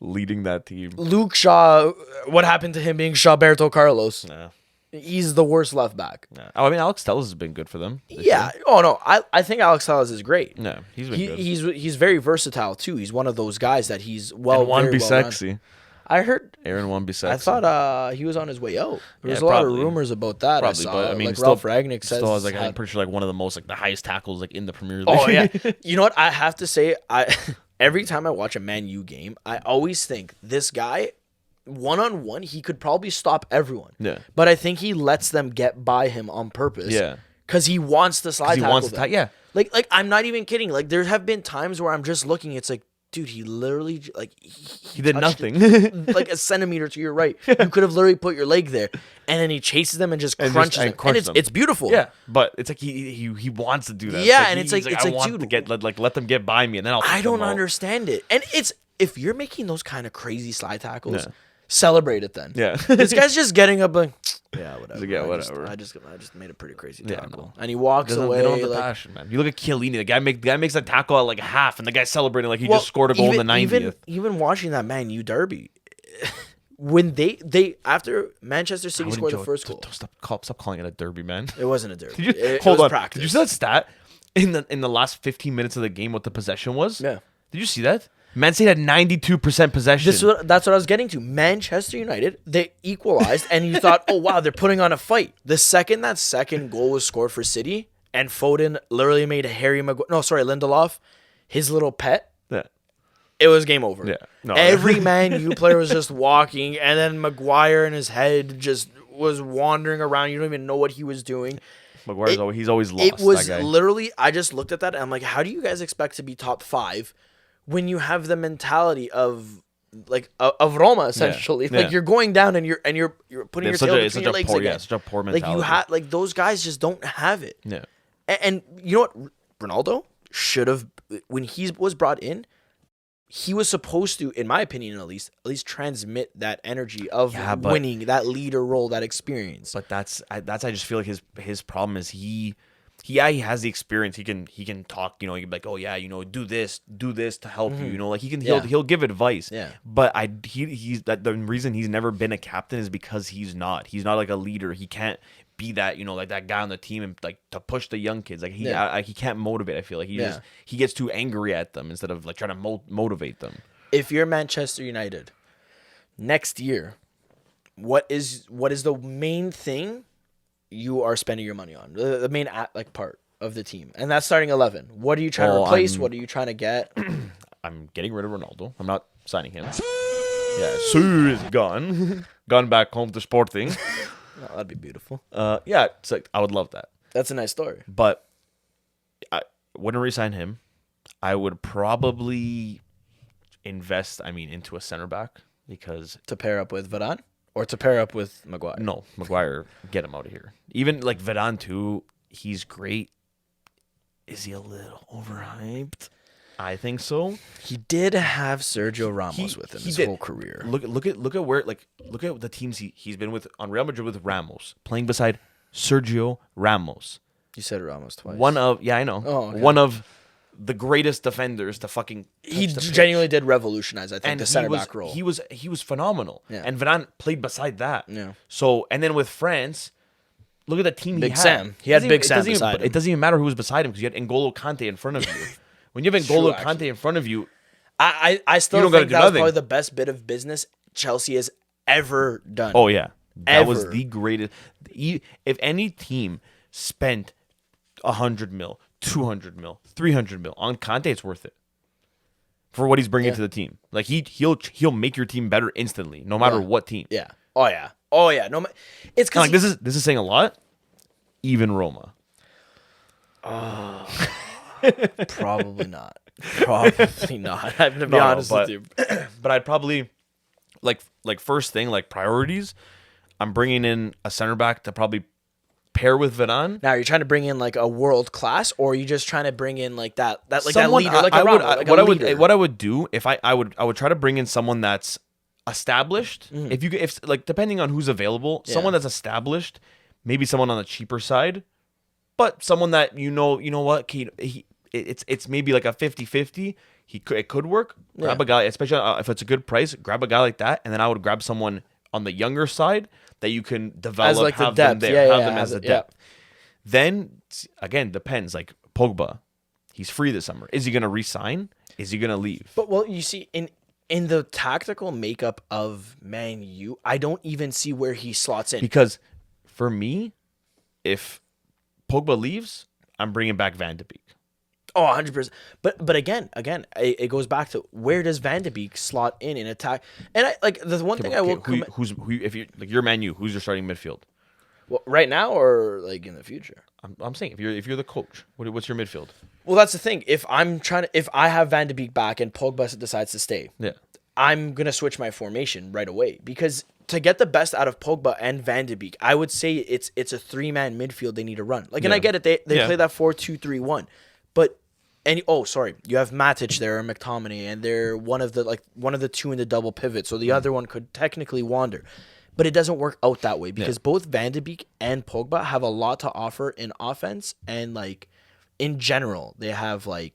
leading that team. Luke Shaw, what happened to him being Shawberto Carlos? Nah. He's the worst left back. Nah. Oh, I mean, Alex Telles has been good for them. Yeah. Oh no, I think Alex Telles is great. No, he's been good. He's very versatile too. He's one of those guys that he's And very one be well sexy. run. I heard. Aaron one be sexy. I thought he was on his way out. There was Yeah, a lot probably. of rumors about that. Probably, I saw. but I mean, like still, Ralph Ragnick says. still has like I'm had- pretty sure like one of the most like the highest tackles like in the Premier League. Oh yeah. You know what? I have to say, every time I watch a Man U game, I always think this guy, 1-on-1, he could probably stop everyone. Yeah. But I think he lets them get by him on purpose. Yeah. Because he wants to slide he tackle wants to them. yeah. Like I'm not even kidding. Like there have been times where I'm just looking. It's like, dude, he literally like He did touched nothing. it like a centimeter to your right. You could have literally put your leg there, and then he chases them and just crunches them. crunch them. It's beautiful. Yeah, but it's like he wants to do that. Yeah, like, and it's he's like- I want dude, to get let them get by me, and then I'll. I take don't them out. understand it. And it's if you're making those kind of crazy slide tackles, Yeah. celebrate it then. Yeah. This guy's just getting up like, yeah, whatever. like, yeah, I whatever. I just made a pretty crazy Yeah, tackle, no. and he walks away. They don't have the like, passion, man. You look at Chiellini. The guy makes a tackle at like half, and the guy's celebrating like he just scored a goal in the 90th. Even watching that Man U derby, when they after Manchester City scored the first goal, Stop calling it a derby, man. it wasn't a derby. Did you, it hold was on. practice. Did you see that stat in the last 15 minutes of the game? What the possession was? Yeah. Did you see that? Man City had 92% possession. That's what I was getting to. Manchester United, they equalized, and you thought, oh, wow, they're putting on a fight. The second that second goal was scored for City, and Foden literally made Lindelof, his little pet, yeah. it was game over. Yeah. No. Every Man U player was just walking, and then Maguire in his head just was wandering around. You don't even know what he was doing. Maguire's he's always lost. It was that guy. literally, I just looked at that, and I'm like, how do you guys expect to be top 5 when you have the mentality of Roma essentially? Yeah. Like you're going down and you're putting your tail between your legs again. such a poor Like mentality. you have those guys just don't have it. Yeah. And you know what? Ronaldo should have, when he was brought in, he was supposed to, in my opinion at least transmit that energy of winning, that leader role, that experience. But that's I just feel like his problem is he has the experience. He can talk, he can be like, oh yeah, do this to help you, like he'll give advice. Yeah. But he's that the reason he's never been a captain is because he's not like a leader. He can't be that, like that guy on the team and like to push the young kids. Like he can't motivate. I feel like he gets too angry at them instead of like trying to motivate them. If you're Manchester United next year, what is the main thing you are spending your money on? The main part of the team, and that's starting 11. What are you trying to replace? What are you trying to get? I'm getting rid of Ronaldo. I'm not signing him. Yeah, Sue is gone. Gone back home to Sporting. Oh, that'd be beautiful. Yeah, it's like I would love that. That's a nice story. But I wouldn't resign him. I would probably invest, into a center back because To pair up with Varane or to pair up with Maguire? no, Maguire, get him out of here. Even like Varane too, he's great. Is he a little overhyped? I think so. He did have Sergio Ramos with him his did. whole career. Look at where look at the teams he's been with on Real Madrid with Ramos, playing beside Sergio Ramos. You said Ramos twice. I know. Oh, okay. One of the greatest defenders to fucking He touch the pitch. genuinely did revolutionize, I think, the center back role. He was phenomenal. Yeah. And Varane played beside that. Yeah. So and then with France, Look at the team Big he had. Sam. He had Big Sam It beside him. It doesn't even matter who was beside him because you had N'Golo Kante in front of you. When you have N'Golo Kante in front of you, I still don't gotta think do that was nothing. probably the best bit of business Chelsea has ever done. oh yeah, that was Ever. the greatest. If any team spent 100 mil, 200 mil, 300 mil on Kante, it's worth it for what he's bringing to the team. Like he'll make your team better instantly, no matter what team. Yeah. Oh yeah. No, it's And because this is saying a lot. Even Roma. probably not. Probably not. I'm gonna be honest with you. But I'd probably like first thing, like priorities. I'm bringing in a center back to probably pair with Varane. Now, are you trying to bring in like a world class, or are you just trying to bring in like that Someone, leader, like a leader? what I would do if I would try to bring in someone that's established. Mm-hmm. If like depending on who's available, someone that's established, maybe someone on the cheaper side, but someone that you know what, it's maybe like a 50-50. It could work. Grab a guy, especially if it's a good price. Grab a guy like that, and then I would grab someone on the younger side that you can develop, As like have the them depth. there, Yeah, have yeah, them have as the it, depth. Then again, depends. Like Pogba, he's free this summer. Is he going to re-sign? Is he going to leave? But well, you see, in the tactical makeup of Man U, I don't even see where he slots in. Because for me, if Pogba leaves, I'm bringing back Van de Beek. Oh, 100%. But again, it goes back to where does Van de Beek slot in attack? And I like the one thing I will who if you like your Man U, who's your starting midfield? well, right now or like in the future. I'm saying if you're the coach, what's your midfield? Well, that's the thing. If I have Van de Beek back and Pogba decides to stay, Yeah. I'm gonna switch my formation right away because to get the best out of Pogba and Van de Beek, I would say it's a 3-man midfield they need to run. Like, and I get it, they play that 4-2-3-1, but you have Matic there or McTominay, and they're one of the two in the double pivot, so the other one could technically wander. But it doesn't work out that way because both Van de Beek and Pogba have a lot to offer in offense, and like in general, they have like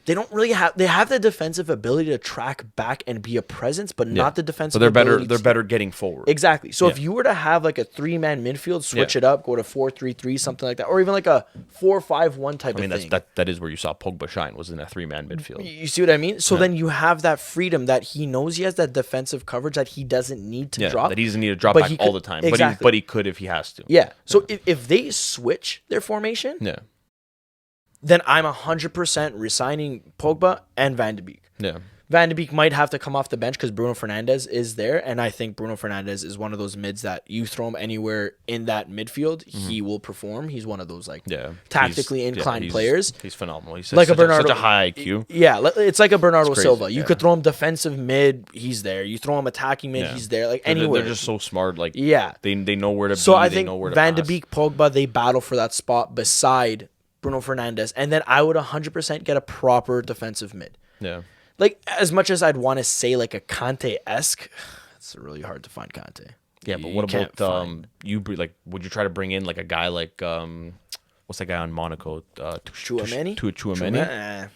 they have the defensive ability to track back and be a presence, but not the defensive. So ability they're better getting forward. Exactly. So if you were to have like a 3-man midfield, switch it up, go to 4-3-3, something like that, or even like a 4-5-1 type of thing. That is where you saw Pogba shine, was in a 3-man midfield. You see what I mean? So then you have that freedom that he knows he has that defensive coverage that he doesn't need to drop. That he doesn't need to drop but back he all could- the time. Exactly. But he could if he has to. Yeah. So if they switch their formation, then I'm 100% resigning Pogba and Van de Beek. Yeah. Van de Beek might have to come off the bench because Bruno Fernandes is there, and I think Bruno Fernandes is one of those mids that you throw him anywhere in that midfield, he will perform. He's one of those tactically inclined players. He's phenomenal. He's Like a Bernardo, such a high IQ. Yeah, it's like a Bernardo crazy, Silva. You could throw him defensive mid, he's there. You throw him attacking mid, he's there. Like anywhere. They're just so smart. Like they know where to be. So I they think know where to Van de pass. Beek, Pogba, they battle for that spot beside Bruno Fernandes, and then I would 100% get a proper defensive mid. Yeah. Like, as much as I'd want to say like a Conte-esque, it's really hard to find Conte. Yeah, but what about would you try to bring in like a guy like what's that guy on Monaco? Chouameni?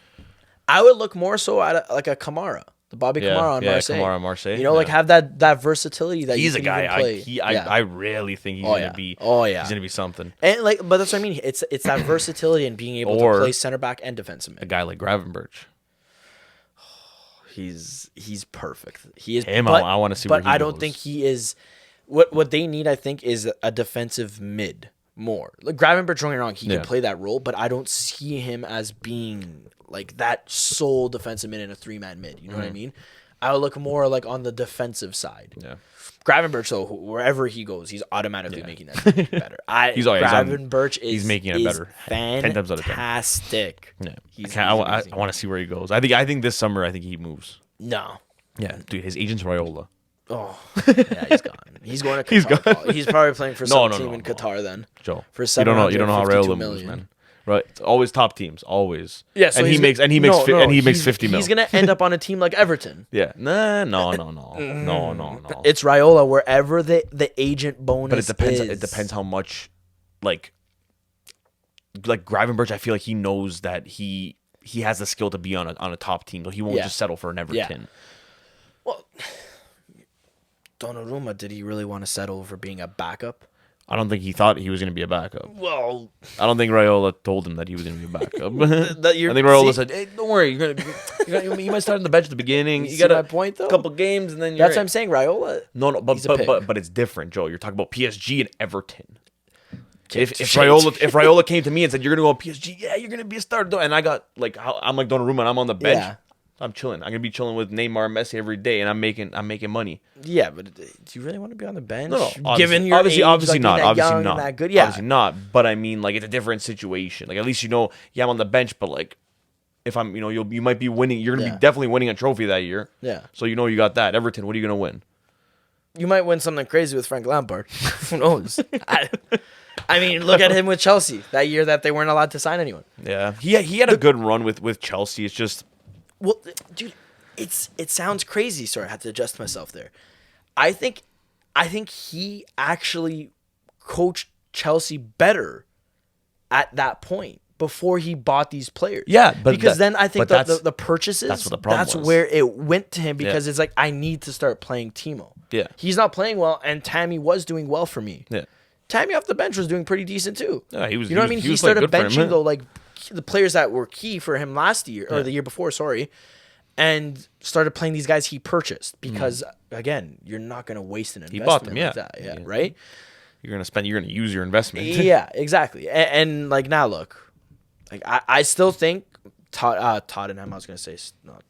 I would look more so at like a Kamara, the Bobby Kamara on Marseille. Kamara on Marseille. You know, like have that versatility that he's you a can guy. even play. I really think he's gonna be. Oh yeah, he's gonna be something. And like, but that's what I mean. It's that versatility and being able to play center back and defensive mid. A guy like Gravenberch. He's perfect. He is him. I want to see. But where he I don't goes. think he is. What they need, I think, is a defensive mid more. Like Gravenberch, don't get me wrong, he can play that role, but I don't see him as being like that sole defensive mid in a 3-man mid. You know what I mean? I would look more like on the defensive side. Yeah. Gravenberch, though, wherever he goes, he's automatically making that team better. He's making it better. 10 times out of 10. Fantastic. Yeah. I want to see where he goes. I think this summer he moves. No. Yeah, dude, his agent's Raiola. Oh, yeah, he's gone. He's going to Qatar. He's probably playing for some team in Qatar then. Joe, for you don't know how Raiola moves, man. Right, it's always top teams, always. Yeah, so he makes 50 mil. He's gonna end up on a team like Everton. Yeah, no. It's Raiola wherever the agent bonus. But it depends how much, like Gravenberch. I feel like he knows that he has the skill to be on a top team, so he won't just settle for an Everton. Yeah. Well, Donnarumma, did he really want to settle for being a backup? I don't think he thought he was going to be a backup. Well, I don't think Raiola told him that he was going to be a backup. that I think Raiola said, "Hey, don't worry, you might start on the bench at the beginning. You You see got my point, though? a couple games, and then That's what I'm saying. Raiola. No, he's a pick. but it's different, Joe. You're talking about PSG and Everton. If Touche. Raiola came to me and said you're gonna go on PSG, yeah, you're gonna be a starter, and I got like I'm like Donnarumma, and I'm on the bench. Yeah. I'm chilling. I'm gonna be chilling with Neymar, and Messi every day, and I'm making money. Yeah, but do you really want to be on the bench? No, Given your obviously, age, obviously like, not. being that Obviously young not. and that good. Yeah, obviously not. But I mean, like, it's a different situation. Like, at least you know, yeah, I'm on the bench, but like, if I'm, you might be winning. You're gonna Yeah. be definitely winning a trophy that year. Yeah. So you know you got that. Everton, what are you gonna win? You might win something crazy with Frank Lampard. Who knows? I mean, look at him with Chelsea that year that they weren't allowed to sign anyone. Yeah, he had a good run with Chelsea. It's just Well, dude, it sounds crazy. Sorry, I had to adjust myself there. I think he actually coached Chelsea better at that point before he bought these players. Yeah, but because then I think but the purchases, that's what the problem was. where it went to him because it's like, I need to start playing Timo. Yeah. He's not playing well, and Tammy was doing well for me. yeah. Tammy off the bench was doing pretty decent too. Yeah, he was. You know what I mean? He started good for him, benching man. though, like the players that were key for him last year or the year before, sorry, and started playing these guys he purchased because again, you're not going to waste an investment. He bought them, like that. Yeah, right. You're gonna use your investment. Yeah, exactly. And like now, look, like I still think Tottenham. I was going to say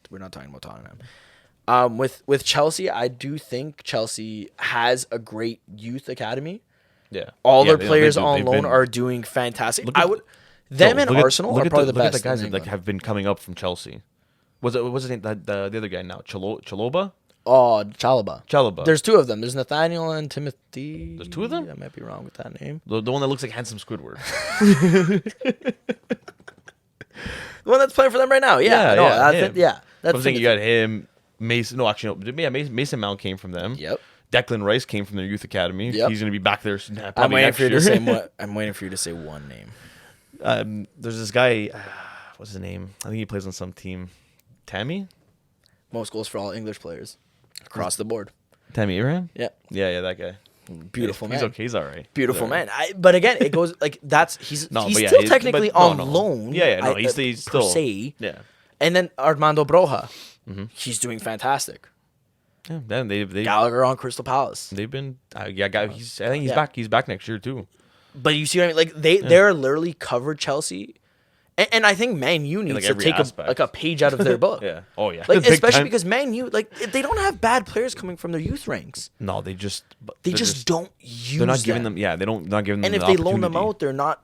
we're not talking about Tottenham. With Chelsea, I do think Chelsea has a great youth academy. Yeah, All Yeah, their players they've on loan been- are doing fantastic. Look at- Them and look at- Arsenal look are at probably the look best. at the guys in that like England. have been coming up from Chelsea. What's his name? The other guy now, Chaloba. Oh, Chalobah. Chalobah. There's two of them. There's Nathaniel and Timothy. There's two of them? I might be wrong with that name. The one that looks like handsome Squidward. The one that's playing for them right now. Yeah, him. That's I'm thinking you got him, Mason. No, actually, no. Yeah, Mason Mount came from them. Yep. Declan Rice came from their youth academy. Yep. He's gonna be back there I'm probably waiting next for you year. to say I'm waiting for you to say one name. There's this guy. What's his name? I think he plays on some team. Tammy Most goals for all English players across the board. Abraham. Yeah. Yeah, that guy. Beautiful He's man. okay. He's all right. Beautiful He's all right. man. But again, it goes like he's but still technically but on no. loan. Yeah, no, he's per still se. Yeah. And then Armando Broja, he's doing fantastic. Yeah, then they Gallagher on Crystal Palace. they've been I think he's Yeah. back. He's back next year too. But you see what I mean? Like they're literally covered Chelsea, and I think Man U needs like, to every take aspect. a page out of their book. Yeah. Oh yeah. Like Big especially time. because Man U, like, they don't have bad players coming from their youth ranks. No, they just They just don't use. they're not giving them. Yeah, they don't not giving them. And if the they loan them opportunity. out, they're not.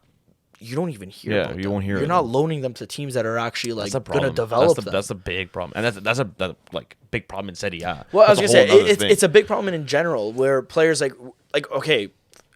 You don't even hear. Yeah, about you them. won't hear You're of not them. loaning them to teams that are actually like That's the going to problem. develop them. That's a big problem, and that's a like big problem in Serie A. Well, I was That's gonna a say whole nother it's thing. it's a big problem in general where players like okay,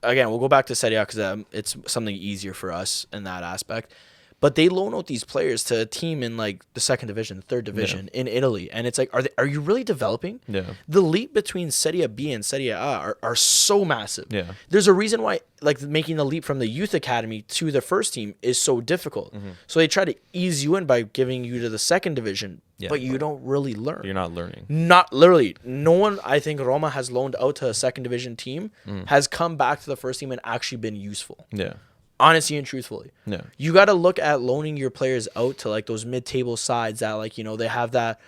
again we'll go back to Serie A because it's something easier for us in that aspect. But they loan out these players to a team in like the second division, the third division in Italy, and it's like, are you really developing? Yeah. The leap between Serie B and Serie A are so massive. Yeah. There's a reason why like making the leap from the youth academy to the first team is so difficult. So they try to ease you in by giving you to the second division, but you don't really learn. You're not learning. Not literally. No one, I think Roma has loaned out to a second division team, has come back to the first team and actually been useful. Yeah. Honestly and truthfully. Yeah. You got to look at loaning your players out to like those mid-table sides that like, they have that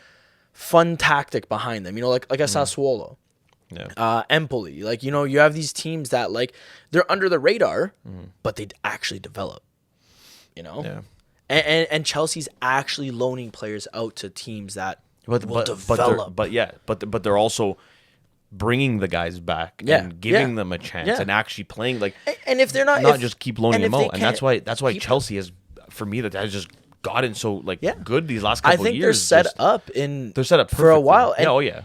fun tactic behind them. Like a Sassuolo. Yeah. Empoli. Like, you have these teams that like they're under the radar, but they actually develop. Yeah. And Chelsea's actually loaning players out to teams that will develop. But they're also bringing the guys back and giving them a chance and actually playing like and if they're not just keep loaning them out, and that's why Chelsea has, for me, that has just gotten so like good these last couple I think years. they're set just- up They're set up for a perfectly. while. And Yeah, oh yeah.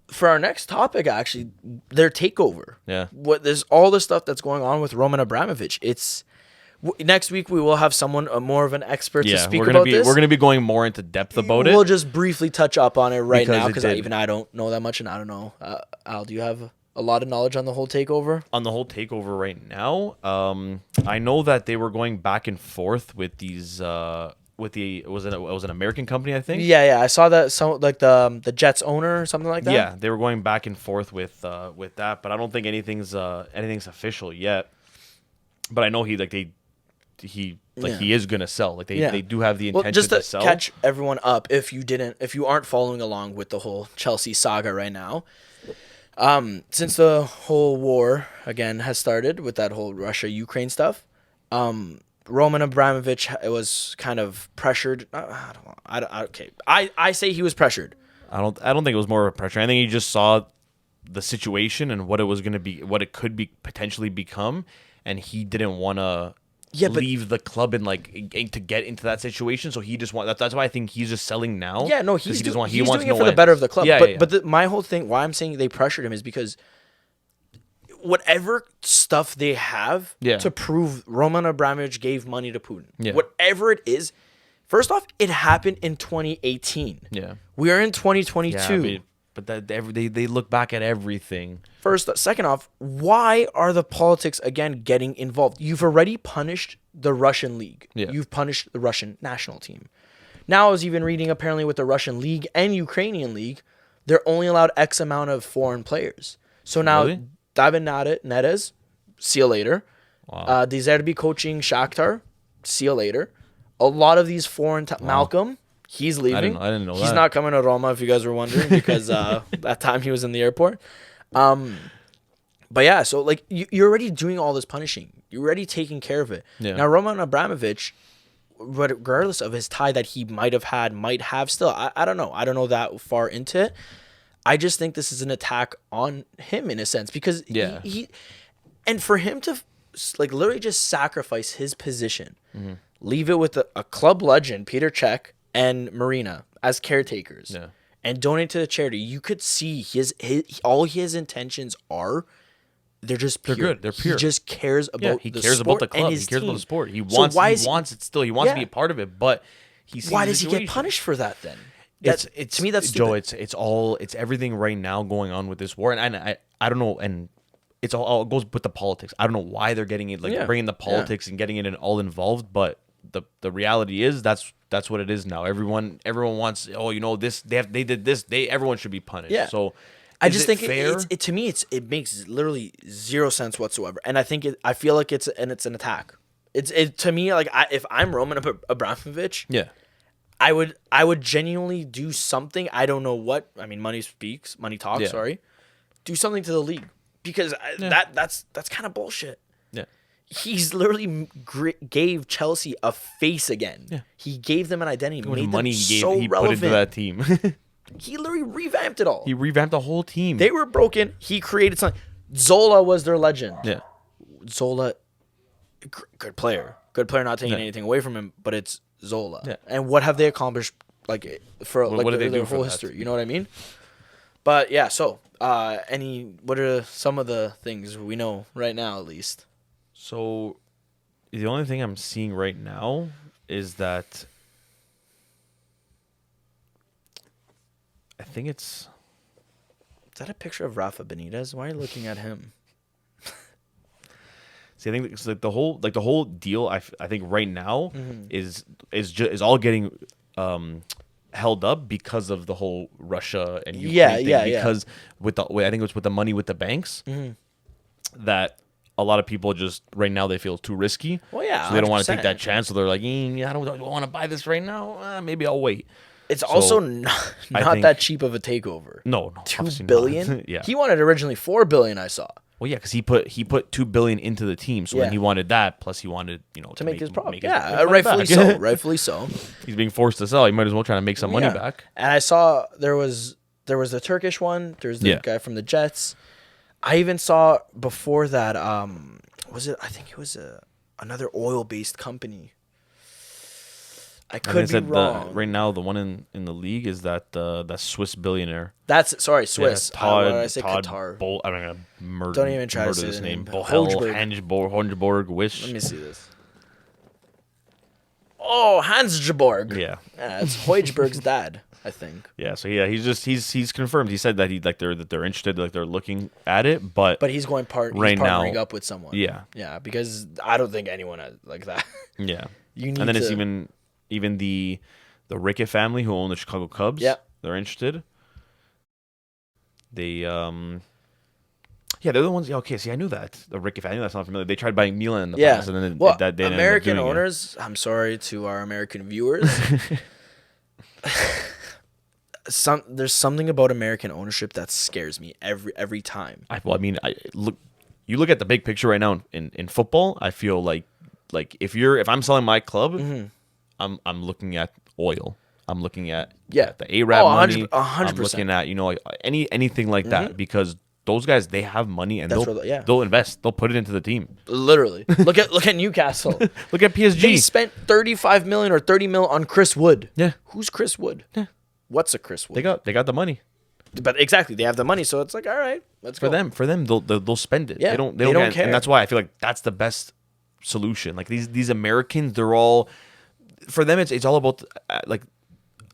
for our next topic, actually, their takeover. Yeah. There's all the stuff that's going on with Roman Abramovich. Next week we will have someone more of an expert to speak about this. We're gonna be going more into depth about We'll it. just briefly touch up on it right Because now it because did. even I don't know that much, and I don't know. Al, do you have a lot of knowledge on the whole takeover? On the whole takeover right now, I know that they were going back and forth with these it was an American company, I think. Yeah. I saw that some like the Jets owner or something like that. Yeah, they were going back and forth with that, but I don't think anything's official yet. But I know he is gonna sell. Like they do have the intention just to to sell. catch everyone up, if you aren't following along with the whole Chelsea saga right now, since the whole war again has started with that whole Russia-Ukraine stuff, Roman Abramovich was kind of pressured. I say he was pressured. I don't think it was more of a pressure. I think he just saw the situation and what it was gonna be, what it could be potentially become, and he didn't want to leave the club and to get into that situation. So he just that's why I think he's just selling now. Yeah, no, he's doing it for the better of the club. But my whole thing, why I'm saying they pressured him, is because whatever stuff they have to prove Roman Abramovich gave money to Putin, whatever it is, first off, it happened in 2018. Yeah, we are in 2022. Yeah, but they look back at everything. Second off, why are the politics again getting involved? You've already punished the Russian league. Yeah. You've punished the Russian national team. Now I was even reading apparently with the Russian league and Ukrainian league, they're only allowed X amount of foreign players. So now David Neres, see you later. Wow. De Zerbi coaching Shakhtar, see you later. A lot of these foreign Malcolm, he's leaving. I didn't know he's that. not coming to Roma, if you guys were wondering, because that time he was in the airport. But yeah, so like you're already doing all this punishing. You're already taking care of it. Yeah. Now Roman Abramovich, regardless of his tie that he might have still, I don't know. I don't know that far into it. I just think this is an attack on him in a sense, because he and for him to like literally just sacrifice his position, leave it with a club legend, Peter Cech and Marina as caretakers, and donate to the charity. You could see all his intentions are. They're pure. Good. They're pure. He just cares about he the cares sport about the club. and his He cares team. about the sport. He wants it still. He wants to be a part of it, but why does he get punished for that then? It's to me that's stupid. Joe. It's everything right now going on with this war, and I don't know, and it goes with the politics. I don't know why they're getting it bringing the politics and getting it all involved, but the reality is that's what it is now. Everyone wants this. They did this. Everyone should be punished. Yeah. So. I just think to me it makes literally zero sense whatsoever, and I feel like it's an attack. To me, like if I'm Roman Abramovich, I would genuinely do something. I don't know what. I mean, money talks. Yeah. Sorry, do something to the league, because that's kind of bullshit. Yeah, he's literally gave Chelsea a face again. Yeah, he gave them an identity. How much made money them he relevant. put into that team. He literally revamped it all. He revamped the whole team. They were broken. He created something. Zola was their legend. Yeah. Zola, good player. Good player, not taking anything away from him, but it's Zola. Yeah. And what have they accomplished for what did they do their for whole that? history? You know what I mean? But yeah, so what are some of the things we know right now, at least? So the only thing I'm seeing right now is that I think it's... Is that a picture of Rafa Benitez? Why are you looking at him? See, I think it's like the whole deal. I think right now is all getting held up because of the whole Russia and Ukraine thing. Because I think it's with the money with the banks that a lot of people just right now they feel too risky. Well, yeah, so they don't want to take that chance. So they're like, I don't want to buy this right now. Maybe I'll wait. It's also not that cheap of a takeover. No, $2 billion. Yeah, he wanted originally $4 billion. I saw. Well, yeah, because he put $2 billion into the team, so then he wanted that. Plus, he wanted to make his profit. Yeah, rightfully so. Rightfully so. He's being forced to sell. He might as well try to make some money back. And I saw there was the Turkish one. There's the guy from the Jets. I even saw before that. Was it? I think it was another oil-based company. I could be wrong. Right now, the one in the leage is that Swiss billionaire. Swiss. Yeah, Todd. Why did I say Todd Qatar? I'm gonna murder. Don't even try to say this name. Hohenborg. Wish. Let me see this. Oh, Hansgeborg. Yeah. It's Hoichberg's dad, I think. Yeah. So yeah, he's confirmed. He said that they're interested, they're looking at it, but he's going he's partnering up with someone. Yeah. Yeah, because I don't think anyone has like that. Yeah. You need and then to... it's even Even the Rickett family who own the Chicago Cubs. Yeah. They're interested. They yeah, they're the ones. Okay, see, I knew that the Rickett family. That's not familiar. They tried buying Milan in the past, and then they American ended up doing owners. I'm sorry to our American viewers. There's something about American ownership that scares me every time. You look at the big picture right now in football. I feel like if I'm selling my club, I'm looking at oil. I'm looking at the Arab money. 100%. I'm looking at like anything like that because those guys, they have money and they'll invest. They'll put it into the team. Literally, look at Newcastle. Look at PSG. They spent 35 million or 30 mil on Chris Wood. Yeah, who's Chris Wood? Yeah, what's a Chris Wood? They got the money. But exactly, they have the money, so it's like, all right, let's go. For them, they'll spend it. Yeah, they don't care, and that's why I feel like that's the best solution. Like these Americans, they're all for them. It's all about like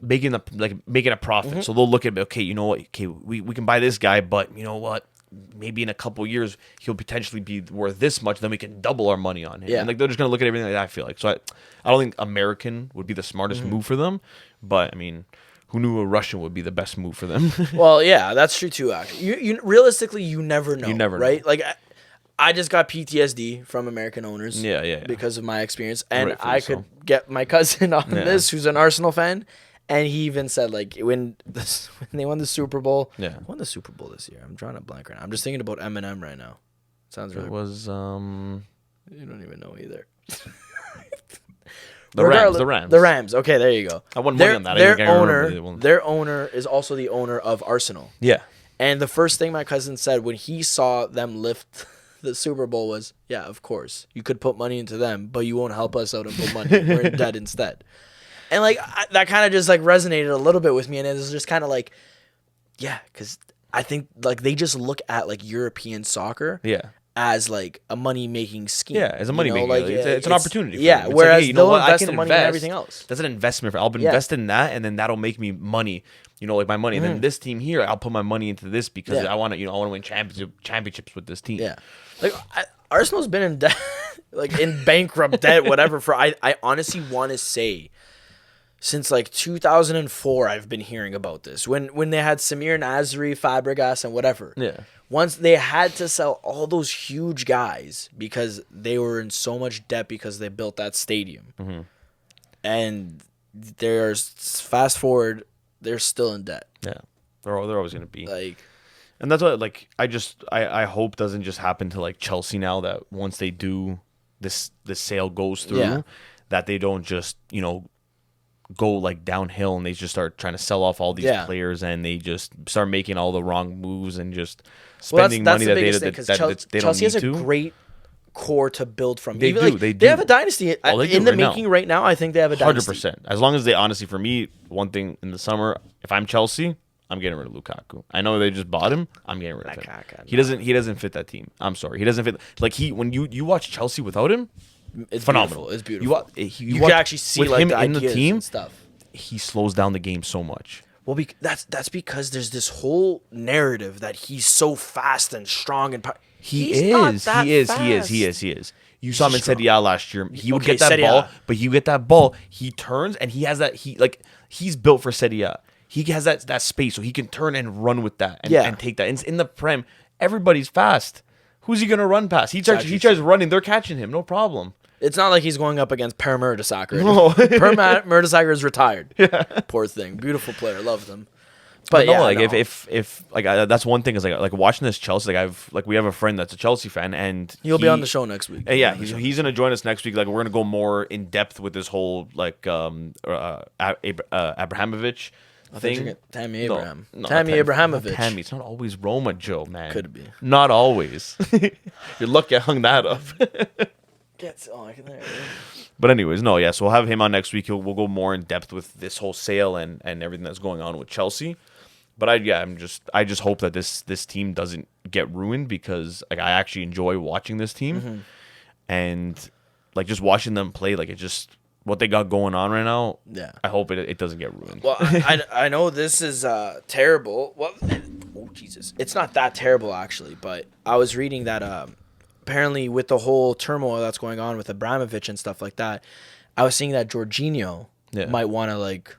making a profit. So they'll look at, okay, you know what? Okay, we can buy this guy, but you know what? Maybe in a couple years he'll potentially be worth this much. Then we can double our money on him. Yeah. And like they're just gonna look at everything like that. I feel like I don't think American would be the smartest move for them, but I mean, who knew a Russian would be the best move for them? Well, yeah, that's true too. Actually, you realistically, you never know. You never know. Right? Like, I just got PTSD from American owners. Yeah. Because of my experience, and I could get my cousin on this, who's an Arsenal fan, and he even said like when they won the Super Bowl. Yeah, won the Super Bowl this year. I'm drawing a blank right now. I'm just thinking about Eminem right now. Sounds really. It was You don't even know either. The Rams. The Rams. Okay, there you go. I won money on that. Their owner is also the owner of Arsenal. Yeah. And the first thing my cousin said when he saw them lift the Super Bowl was, yeah, of course. You could put money into them, but you won't help us out and put money. We're in debt instead. And like that kind of just like resonated a little bit with me. And it was just kind of like, yeah, because I think like they just look at like European soccer. Yeah. As like a money making scheme. Yeah, as a money making. Like, it's an opportunity. Yeah, whereas like, hey, they'll invest the money in everything else. That's an investment. I'll invest in that, and then that'll make me money. Like my money. And then this team here, I'll put my money into this because I want to. I want to win championships with this team. Yeah, like Arsenal's been in debt, like in bankrupt debt, whatever. For I honestly want to say, since like 2004, I've been hearing about this. When they had Samir Nasri, Fabregas, and whatever. Yeah. Once they had to sell all those huge guys because they were in so much debt because they built that stadium. Mm-hmm. And there's fast forward, they're still in debt. Yeah. They're always going to be. Like, and that's what like I hope doesn't just happen to like Chelsea now, that once they do this sale goes through, that they don't just, go like downhill and they just start trying to sell off all these players and they just start making all the wrong moves and just spending money that they don't need to. Chelsea has a great core to build from. They do. They have a dynasty in the making right now. I think they have a dynasty. 100%. As long as they, honestly, for me, one thing in the summer, if I'm Chelsea, I'm getting rid of Lukaku. I know they just bought him. I'm getting rid of him. He doesn't fit that team. I'm sorry. He doesn't fit. Like when you watch Chelsea without him, it's phenomenal. Beautiful. It's beautiful. You can actually see with like him the in the team. And stuff. He slows down the game so much. Well, that's because there's this whole narrative that he's so fast and strong and He is. You saw him in Serie A last year. He would get that ball, but you get that ball, he turns and he has that. He's built for Serie A. He has that space so he can turn and run with that and take that. In the Prem, everybody's fast. Who's he gonna run past? He tries running. They're catching him. No problem. It's not like he's going up against Per Mertesacker. No. Per Mertesacker is retired. Yeah. Poor thing. Beautiful player. Love them. But no, if that's one thing is like watching this Chelsea. We have a friend that's a Chelsea fan, and he'll be on the show next week. Yeah, he's gonna join us next week. Like we're gonna go more in depth with this whole Abramovich thing. Tammy Abraham. No, Tammy Abrahamovich. Tammy. It's not always Roma, Joe, man. Could be. Not always. You're lucky I hung that up. But anyways, no, yeah. So we'll have him on next week. We'll go more in depth with this whole sale and everything that's going on with Chelsea. But I just hope that this team doesn't get ruined because I actually enjoy watching this team, and like just watching them play. Like it just what they got going on right now. Yeah, I hope it doesn't get ruined. Well, I know this is terrible. Well, oh Jesus, it's not that terrible actually. But I was reading that apparently with the whole turmoil that's going on with Abramovich and stuff like that, I was seeing that Jorginho might want to like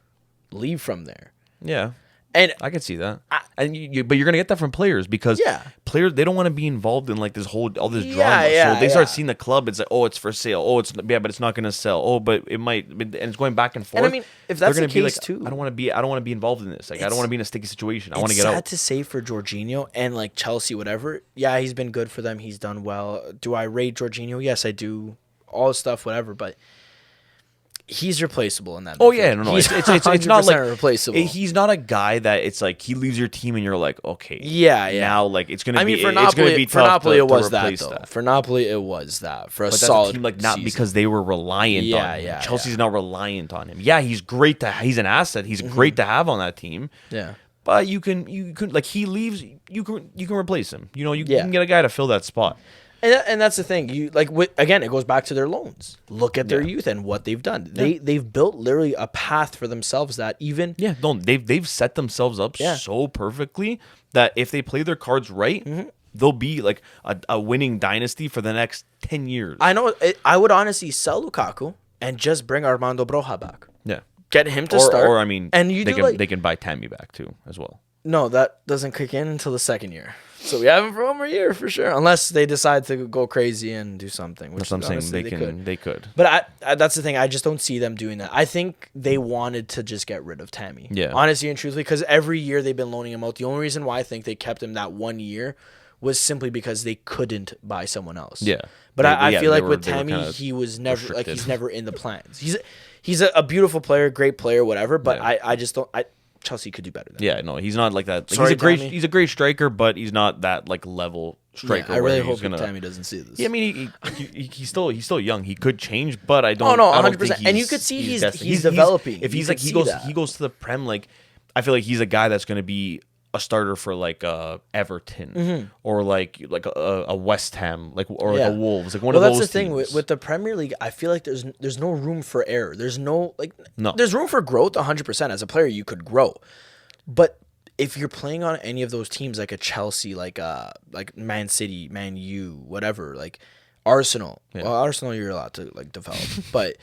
leave from there. Yeah. And I can see that. But you're going to get that from players because players, they don't want to be involved in like all this drama. So if they start seeing the club, it's like, oh, it's for sale. Oh, but it's not going to sell. Oh, but it might, and it's going back and forth. And I mean, if that's the case too, I don't want to be involved in this. Like, I don't want to be in a sticky situation. I want to get out. It's sad to say for Jorginho and like Chelsea, whatever. Yeah, he's been good for them. He's done well. Do I rate Jorginho? Yes, I do. All this stuff, whatever, but he's replaceable in that. Oh yeah, no, it's not like replaceable. He's not a guy that it's like he leaves your team and you're like, okay, yeah. Now like it's gonna be. For it's gonna be for tough Napoli, it was to that replace though. that. For Napoli, it was that. For a but solid that's a team, like not season. because they were reliant on him. Chelsea's not reliant on him. Yeah, he's great he's an asset. He's great to have on that team. Yeah. But you can like he leaves, you can replace him. You can get a guy to fill that spot. And that's the thing. You like again, it goes back to their loans. Look at their youth and what they've done. They've built literally a path for themselves that even they've set themselves up so perfectly that if they play their cards right, they'll be like a winning dynasty for the next 10 years. I know. I would honestly sell Lukaku and just bring Armando Broja back. Yeah, get him to start. Or I mean, and they can buy Tammy back too as well. No, that doesn't kick in until the second year. So we have him for one more year for sure, unless they decide to go crazy and do something. Which that's what I'm saying. They could. But that's the thing. I just don't see them doing that. I think they wanted to just get rid of Tammy. Yeah. Honestly and truthfully, because every year they've been loaning him out. The only reason why I think they kept him that 1 year was simply because they couldn't buy someone else. Yeah. But I feel like with Tammy, he was never restricted. Like he's never in the plans. He's a beautiful player, great player, whatever. But I just don't. Chelsea could do better than that. No, he's not like that. Sorry, he's a great striker, but he's not that like level striker. I really hope Tammy doesn't see this. Yeah, I mean, he's still young. He could change, but I don't. Oh no, 100%. And you could see he's developing. If he's like he goes to the Prem, like I feel like he's a guy that's going to be a starter for like Everton or like a West Ham, like or like a Wolves, like one of those. That's the teams. thing with the Premier League. I feel like there's no room for error. There's there's room for growth. 100% as a player, you could grow, but if you're playing on any of those teams like a Chelsea, like Man City, Man U, whatever, like Arsenal. Well, Arsenal you're allowed to like develop, but.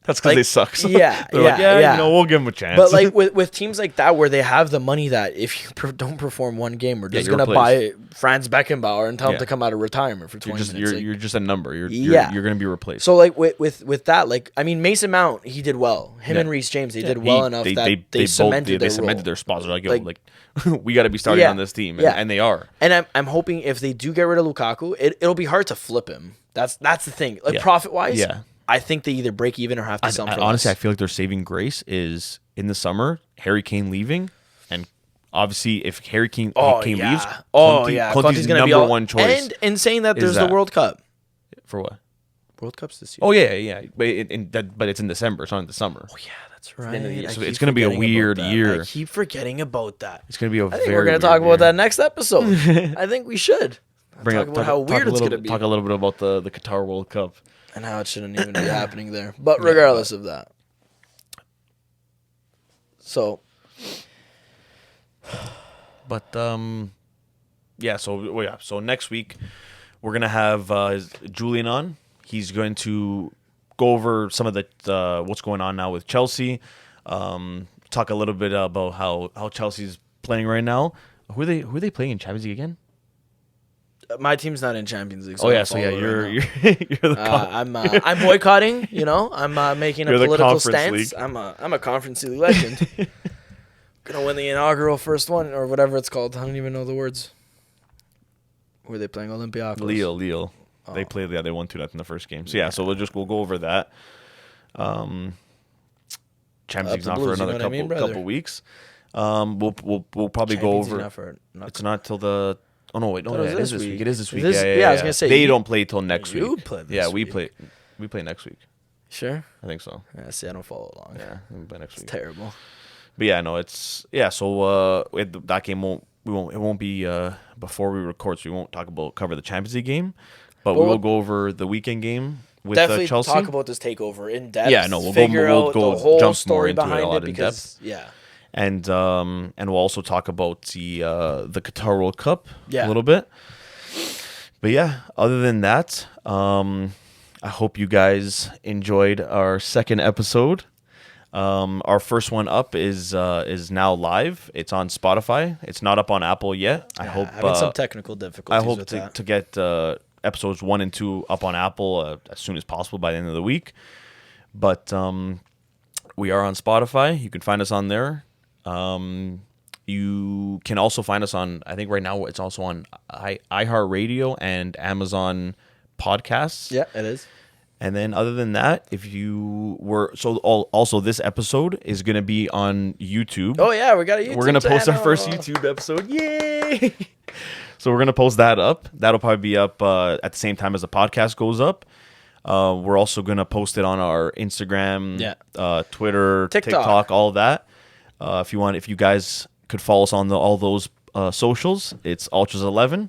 That's because they suck. So yeah. We'll give them a chance. But like with teams like that where they have the money that if you don't perform one game, we're just gonna buy Franz Beckenbauer and tell him to come out of retirement for 20 minutes. You're just a number. You're gonna be replaced. So like with that, like I mean Mason Mount, he did well. Him and Reece James, they did well enough that they cemented their spots. They're like, we got to be starting on this team, and they are. And I'm hoping if they do get rid of Lukaku, it'll be hard to flip him. That's the thing. Like profit wise, I think they either break even or have to sell him for honestly, less. I feel like their saving grace is in the summer, Harry Kane leaving, and obviously if Harry Kane leaves, Conte's going to be number one choice. And in saying that, there's the World Cup. For what? World Cup's this year. Oh yeah. But it's in December. It's not in the summer. Oh yeah, that's right. So it's going to be a weird year. I keep forgetting about that. It's going to be I think we're going to talk about that next episode. I think we should. Talk about how weird it's going to be. Talk a little bit about the Qatar World Cup. And how it shouldn't even be happening there. But regardless of that. So. But, So next week, we're going to have Julian on. He's going to go over some of the what's going on now with Chelsea. Talk a little bit about how Chelsea's playing right now. Who are they playing in Champions League again? My team's not in Champions League. So you're the I'm boycotting. I'm making a political stance. League. I'm a Conference League legend. Gonna win the inaugural first one or whatever it's called. I don't even know the words. Who are they playing? Olympiacos. Lille. Oh. They played. They won 2-0 in the first game. So so we'll go over that. Champions League's not for another couple weeks. We'll probably go over. It's not till the. Oh no! Wait, no, it is this week. It is this week. I was gonna say they don't play till next week. You play this we week. We play next week. Sure. I think so. Yeah. See, I don't follow along. Yeah, we play next week. It's terrible. But So that game won't be before we record, so we won't cover the Champions League game, but we will go over the weekend game with definitely Chelsea. Talk about this takeover in depth. Yeah, no, we'll go the whole jump story more into behind it a lot it in depth. Yeah. And we'll also talk about the Qatar World Cup a little bit. But other than that, I hope you guys enjoyed our second episode. Our first one up is now live. It's on Spotify. It's not up on Apple yet. I hope having some technical difficulties. I hope with to, that. to get episodes 1 and 2 up on Apple as soon as possible by the end of the week. But we are on Spotify. You can find us on there. You can also find us on, I think right now it's also on iHeartRadio and Amazon Podcasts. Yeah, it is. And then other than that, if you were also this episode is going to be on YouTube. Oh yeah, we got a YouTube We're going to post our channel. first YouTube episode. Yay! So we're going to post that up. That'll probably be up at the same time as the podcast goes up. We're also going to post it on our Instagram, Twitter, TikTok, all of that. If you guys could follow us on all those socials, it's Ultras11.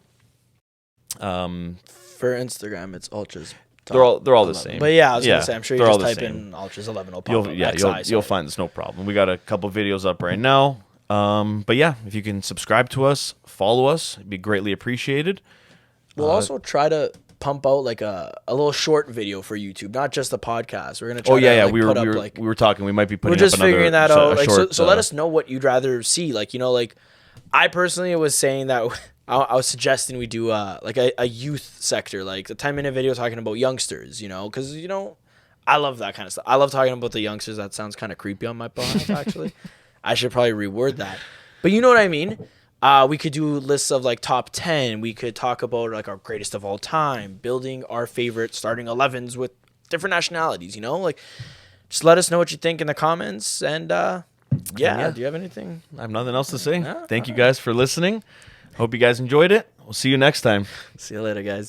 For Instagram, it's Ultras. They're all the same. But yeah, I was gonna say, I'm sure you just type in Ultras 11 will pop up. You'll find this, no problem. We got a couple videos up right now. But yeah, if you can subscribe to us, follow us, it'd be greatly appreciated. We'll also try to pump out like a little short video for YouTube, not just the podcast. We're gonna try. We were talking. We might be putting. We're just up another, figuring that out. Short, so let us know what you'd rather see. Like I personally was saying that. I was suggesting we do a youth sector, like a 10-minute video talking about youngsters, because I love that kind of stuff. I love talking about the youngsters. That sounds kind of creepy on my part, actually. I should probably reword that, but you know what I mean. We could do lists of like top 10. We could talk about like our greatest of all time, building our favorite starting 11s with different nationalities. Just let us know what you think in the comments. And do you have anything? I have nothing else to say. No? Thank you guys for listening. Hope you guys enjoyed it. We'll see you next time. See you later, guys.